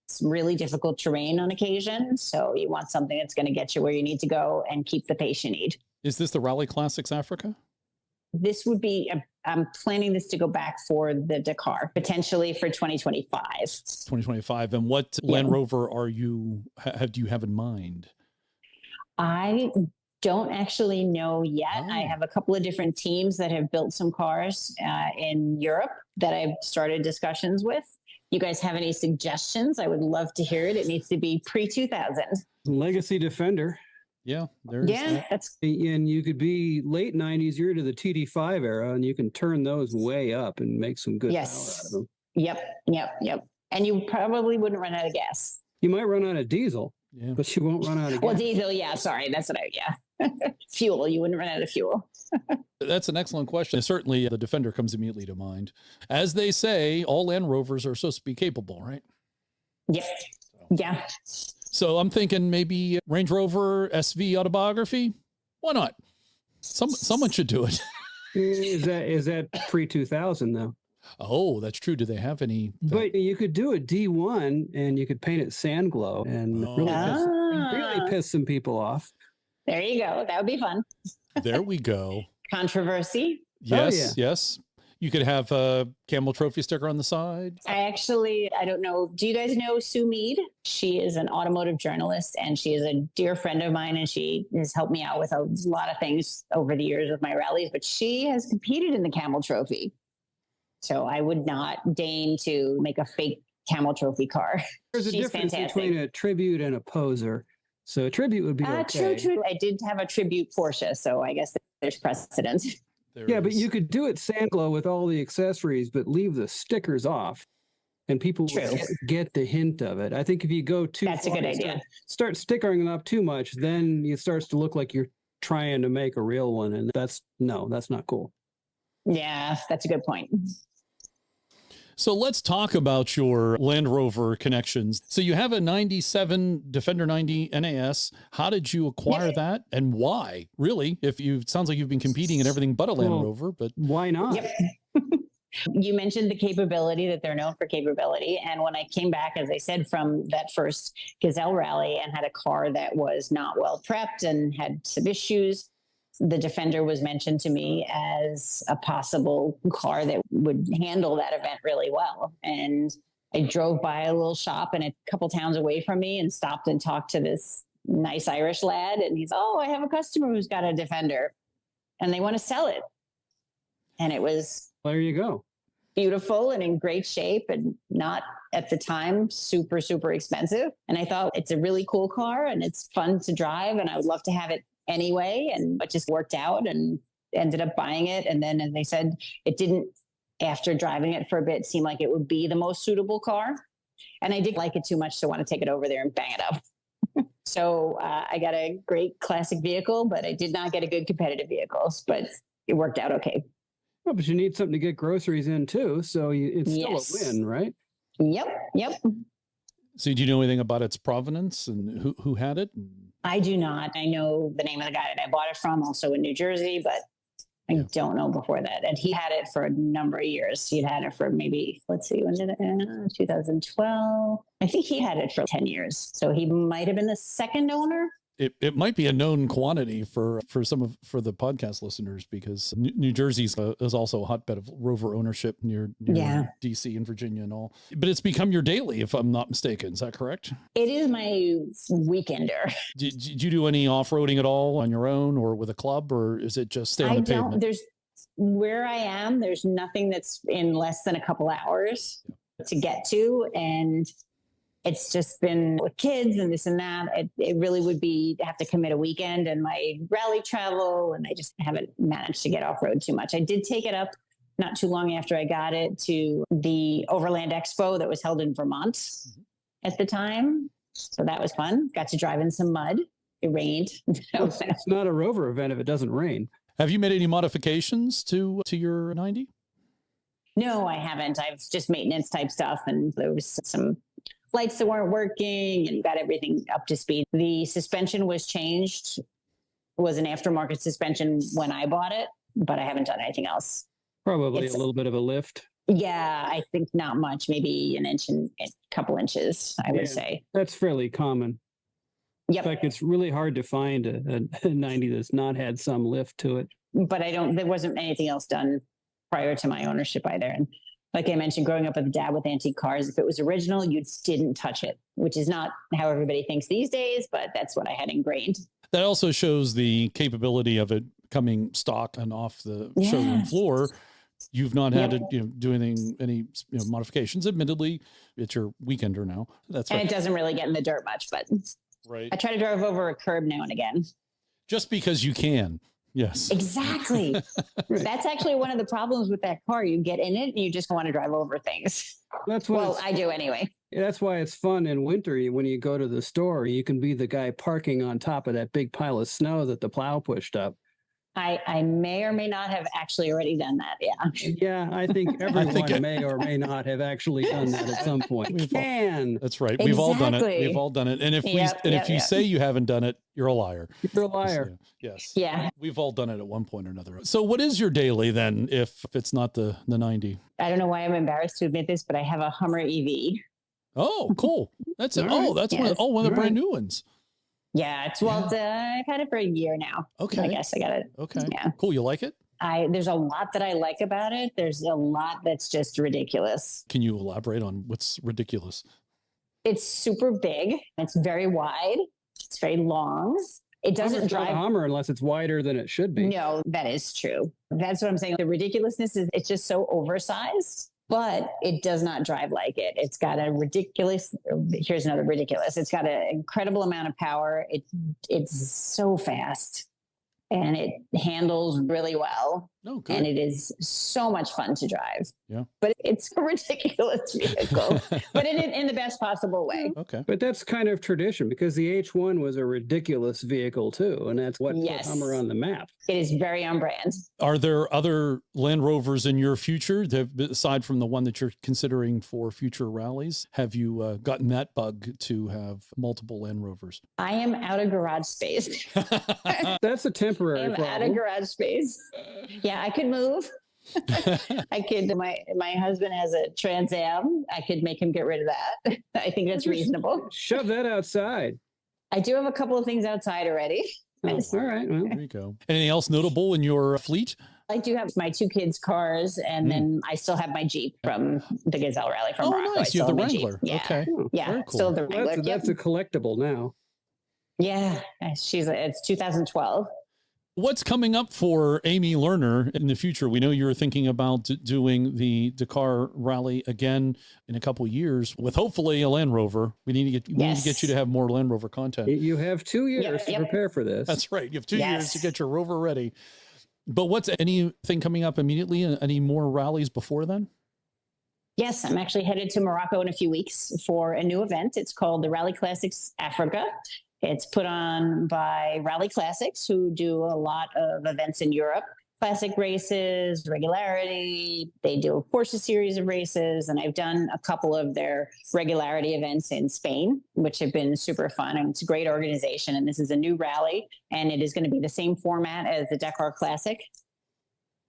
some really difficult terrain on occasion. So you want something that's going to get you where you need to go and keep the pace you need. Is this the RallyClassics Africa? This would be, I'm planning this to go back for the Dakar, potentially for 2025. 2025. And what Land Rover do you have in mind? I don't actually know yet. I have a couple of different teams that have built some cars in Europe that I've started discussions with. You guys have any suggestions? I would love to hear it. It needs to be pre-2000. Legacy Defender. Yeah. That's. And you could be late 90s, you're into the TD5 era, and you can turn those way up and make some good power out of them. Yep. And you probably wouldn't run out of gas. You might run out of diesel, but you won't run out of gas. Well, diesel, sorry. That's what fuel. You wouldn't run out of fuel. That's an excellent question. Certainly the Defender comes immediately to mind. As they say, all Land Rovers are supposed to be capable, right? Yep. Yeah. So I'm thinking maybe Range Rover SV autobiography. Why not? Someone should do it. Is that pre-2000 though? Oh, that's true. Do they have any? But you could do a D1 and you could paint it sand glow and really piss some people off. There you go. That would be fun. There we go. Controversy. Yes, yes. You could have a Camel Trophy sticker on the side. I don't know. Do you guys know Sue Mead? She is an automotive journalist and she is a dear friend of mine and she has helped me out with a lot of things over the years with my rallies, but she has competed in the Camel Trophy. So I would not deign to make a fake Camel Trophy car. There's a difference between a tribute and a poser. So a tribute would be okay. True. I did have a tribute Porsche, so I guess there's precedent. But you could do it sand glow with all the accessories, but leave the stickers off, and people will get the hint of it. I think if you go too that's far, a good idea. Start stickering them up too much, then it starts to look like you're trying to make a real one, and that's not cool. Yeah, that's a good point. So let's talk about your Land Rover connections. So you have a 97 Defender 90 NAS. How did you acquire that and why? Really, it sounds like you've been competing in everything but a Land Rover, but why not? Yep. You mentioned the capability that they're known for capability. And when I came back, as I said, from that first Gazelle rally and had a car that was not well prepped and had some issues, the Defender was mentioned to me as a possible car that would handle that event really well. And I drove by a little shop and a couple towns away from me and stopped and talked to this nice Irish lad. And he's, I have a customer who's got a Defender and they want to sell it. And it was there you go. Beautiful and in great shape and not at the time, super, super expensive. And I thought it's a really cool car and it's fun to drive and I would love to have it anyway. And it just worked out and ended up buying it. And then, as I said, it didn't, after driving it for a bit, seem like it would be the most suitable car. And I didn't like it too much to want to take it over there and bang it up. So I got a great classic vehicle, but I did not get a good competitive vehicle, but it worked out okay. Well, but you need something to get groceries in too. So it's still a win, right? Yep. So do you know anything about its provenance and who had it? I do not. I know the name of the guy that I bought it from, also in New Jersey, but I don't know before that. And he had it for a number of years. He'd had it for maybe, let's see, when did it end? 2012. I think he had it for 10 years. So he might have been the second owner. It might be a known quantity for the podcast listeners, because New Jersey is also a hotbed of Rover ownership near DC and Virginia and all. But it's become your daily, if I'm not mistaken. Is that correct? It is my weekender. Did you do any off-roading at all on your own or with a club, or is it just stay on the pavement? Where I am, there's nothing that's in less than a couple hours to get to, and it's just been with kids and this and that. It really would be have to commit a weekend and my rally travel, and I just haven't managed to get off road too much. I did take it up not too long after I got it to the Overland Expo that was held in Vermont at the time. So that was fun. Got to drive in some mud. It rained. It's not a Rover event if it doesn't rain. Have you made any modifications to your 90? No, I haven't. I've just maintenance type stuff, and there was some lights that weren't working and got everything up to speed. The suspension was changed. It was an aftermarket suspension when I bought it, but I haven't done anything else. Probably a little bit of a lift. Yeah, I think not much, maybe an inch and a couple inches, I would say. That's fairly common. Yep. In fact, it's really hard to find a 90 that's not had some lift to it. But there wasn't anything else done prior to my ownership either. And like I mentioned, growing up with a dad with antique cars, if it was original, you didn't touch it, which is not how everybody thinks these days, but that's what I had ingrained. That also shows the capability of it coming stock and off the showroom floor. You've not had to do any modifications. Admittedly, it's your weekender now. That's right. And it doesn't really get in the dirt much, but I try to drive over a curb now and again. Just because you can. Yes. Exactly. That's actually one of the problems with that car. You get in it and you just want to drive over things. I do anyway. That's why it's fun in winter. When you go to the store, you can be the guy parking on top of that big pile of snow that the plow pushed up. I may or may not have actually already done that. Yeah. Yeah, I think everyone may or may not have actually done that at some point. That's right. We've all done it. We've all done it. And if you say you haven't done it, you're a liar. You're a liar. Yes. Yeah. We've all done it at one point or another. So what is your daily then, if it's not the 90? I don't know why I'm embarrassed to admit this, but I have a Hummer EV. Oh, cool. That's it. Oh, that's one of the brand new ones. Yeah, I've had it for a year now. Okay. I guess I got it. Okay. Yeah. Cool. You like it? There's a lot that I like about it. There's a lot that's just ridiculous. Can you elaborate on what's ridiculous? It's super big. It's very wide. It's very long. It doesn't drive a Hummer unless it's wider than it should be. No, that is true. That's what I'm saying. The ridiculousness is it's just so oversized, but it does not drive like it. It's got here's another ridiculous. It's got an incredible amount of power. It's so fast and it handles really well. Oh, good. And it is so much fun to drive. Yeah. But it's a ridiculous vehicle, but in the best possible way. Okay. But that's kind of tradition because the H1 was a ridiculous vehicle too. And that's what put Hummer on the map. It is very on brand. Are there other Land Rovers in your future, aside from the one that you're considering for future rallies? Have you gotten that bug to have multiple Land Rovers? I am out of garage space. That's a temporary problem. I'm out of garage space. Yeah, I could move. I could. My husband has a Trans Am. I could make him get rid of that. I think that's reasonable. Shove that outside. I do have a couple of things outside already. Oh, all right. Well, there you go. Anything else notable in your fleet? I do have my two kids' cars, and then I still have my Jeep from the Gazelle Rally from Morocco. Nice. You have the Wrangler. Yeah. Okay. Yeah. Very cool. Still the Wrangler. That's a collectible now. Yeah. It's 2012. What's coming up for Amy Lerner in the future? We know you're thinking about doing the Dakar rally again in a couple of years with hopefully a Land Rover. We need to get you to have more Land Rover content. You have 2 years to prepare for this. That's right. You have 2 years to get your Rover ready. But what's anything coming up immediately? Any more rallies before then? Yes, I'm actually headed to Morocco in a few weeks for a new event. It's called the RallyClassics Africa. It's put on by RallyClassics, who do a lot of events in Europe. Classic races, regularity. They do a Porsche series of races, and I've done a couple of their regularity events in Spain, which have been super fun. And it's a great organization. And this is a new rally, and it is going to be the same format as the Dakar Classic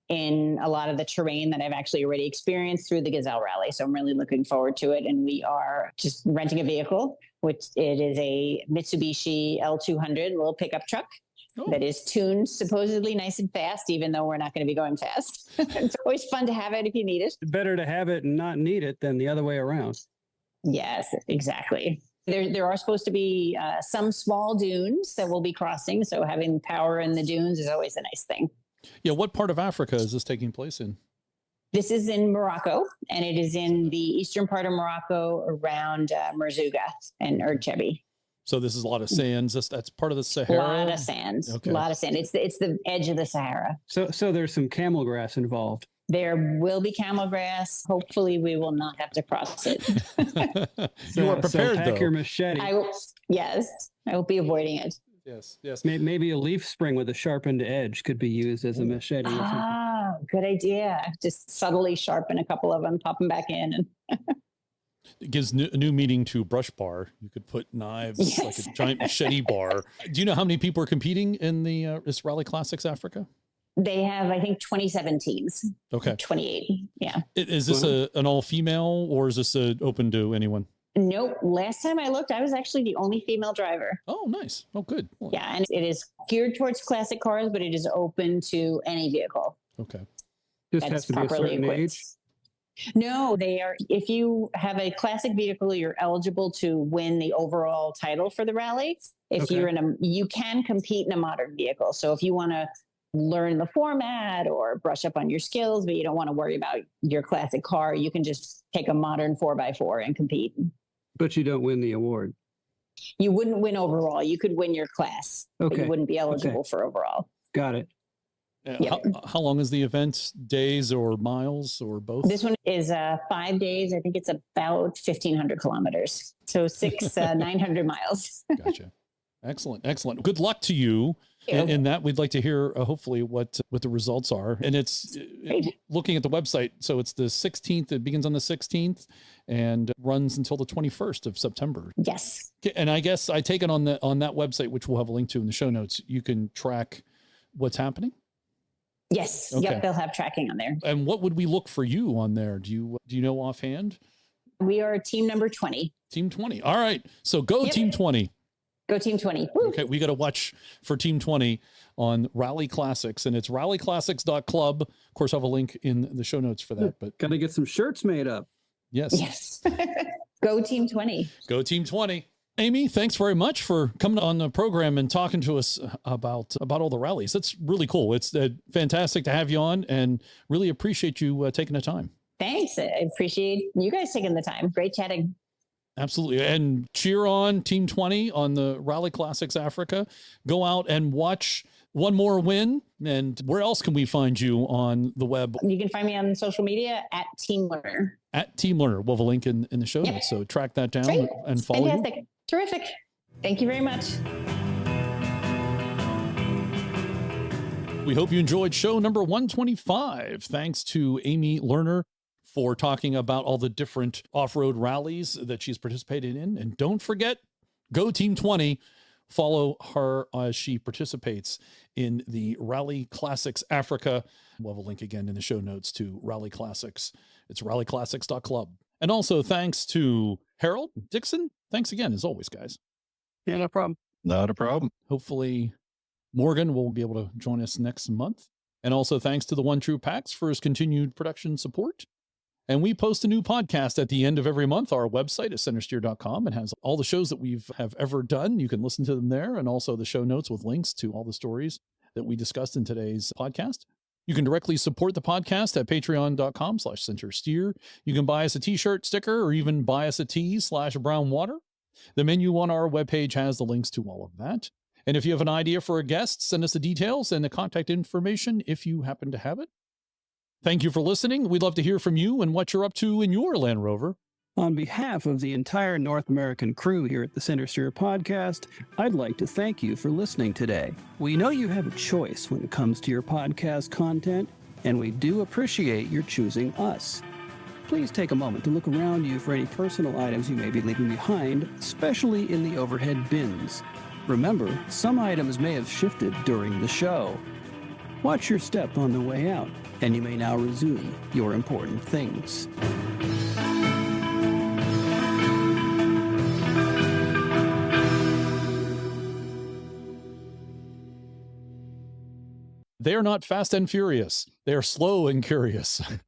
in a lot of the terrain that I've actually already experienced through the Gazelle Rally. So I'm really looking forward to it. And we are just renting a vehicle, which it is a Mitsubishi L200 little pickup truck. That is tuned supposedly nice and fast, even though we're not going to be going fast. It's always fun to have it if you need it. Better to have it and not need it than the other way around. Yes, exactly. There are supposed to be some small dunes that we'll be crossing. So having power in the dunes is always a nice thing. Yeah. What part of Africa is this taking place in? This is in Morocco, and it is in the eastern part of Morocco around Merzouga and Erdchebi. So this is a lot of sands. That's part of the Sahara. A lot of sand. Okay. A lot of sand. It's the edge of the Sahara. So there's some camel grass involved. There will be camel grass. Hopefully, we will not have to cross it. You are prepared, pack though. your machete. Yes, I will be avoiding it. Yes. Maybe a leaf spring with a sharpened edge could be used as a machete. Ah, good idea. Just subtly sharpen a couple of them, pop them back in. And it gives a new meaning to brush bar. You could put knives, like a giant machete bar. Do you know how many people are competing in the this RallyClassics Africa? They have, I think, 27 teams. Okay. 28. Yeah. Is this an all-female, or is this open to anyone? Nope. Last time I looked, I was actually the only female driver. Oh, nice. Oh, good. Well, yeah, and it is geared towards classic cars, but it is open to any vehicle. Okay. Just has to be a certain age? No, they are. If you have a classic vehicle, you're eligible to win the overall title for the rally. If you're you can compete in a modern vehicle. So if you want to learn the format or brush up on your skills, but you don't want to worry about your classic car, you can just take a modern 4x4 and compete. But you don't win the award. You wouldn't win overall. You could win your class, but you wouldn't be eligible for overall. Got it. Yep. How long is the event? Days or miles or both? This one is 5 days. I think it's about 1,500 kilometers. So 900 miles. Gotcha. Excellent. Good luck to you. In that, we'd like to hear hopefully what the results are. And it's looking at the website. So it's the 16th. It begins on the 16th and runs until the 21st of September. Yes. And I guess I take it on that website, which we'll have a link to in the show notes. You can track what's happening. Yes. Okay. Yep. They'll have tracking on there. And what would we look for you on there? Do you know offhand? We are team number 20. Team 20. All right. So go Team 20. Go Team 20. Woo. Okay, we got to watch for Team 20 on RallyClassics, and it's rallyclassics.club. Of course, I'll have a link in the show notes for that. But got to get some shirts made up. Yes. Go Team 20. Go Team 20. Amy, thanks very much for coming on the program and talking to us about all the rallies. That's really cool. It's fantastic to have you on, and really appreciate you taking the time. Thanks. I appreciate you guys taking the time. Great chatting. Absolutely. And cheer on Team 20 on the RallyClassics Africa. Go out and watch one more win. And where else can we find you on the web? You can find me on social media at Team Lerner. At Team Lerner. We'll have a link in the show notes. So track that down and follow Fantastic. You. Terrific. Thank you very much. We hope you enjoyed show number 125. Thanks to Amy Lerner for talking about all the different off-road rallies that she's participated in. And don't forget, go Team 20. Follow her as she participates in the RallyClassics Africa. We'll have a link again in the show notes to RallyClassics. It's rallyclassics.club. And also thanks to Harold Dixon. Thanks again, as always, guys. Yeah, no problem. Not a problem. Hopefully Morgan will be able to join us next month. And also thanks to the One True Packs for his continued production support. And we post a new podcast at the end of every month. Our website is centresteer.com. It has all the shows that we've ever done. You can listen to them there, and also the show notes with links to all the stories that we discussed in today's podcast. You can directly support the podcast at patreon.com/Centresteer. You can buy us a t-shirt, sticker, or even buy us a tea/brown water. The menu on our webpage has the links to all of that. And if you have an idea for a guest, send us the details and the contact information if you happen to have it. Thank you for listening. We'd love to hear from you and what you're up to in your Land Rover. On behalf of the entire North American crew here at the Centresteer podcast, I'd like to thank you for listening today. We know you have a choice when it comes to your podcast content, and we do appreciate your choosing us. Please take a moment to look around you for any personal items you may be leaving behind, especially in the overhead bins. Remember, some items may have shifted during the show. Watch your step on the way out, and you may now resume your important things. They are not fast and furious. They are slow and curious.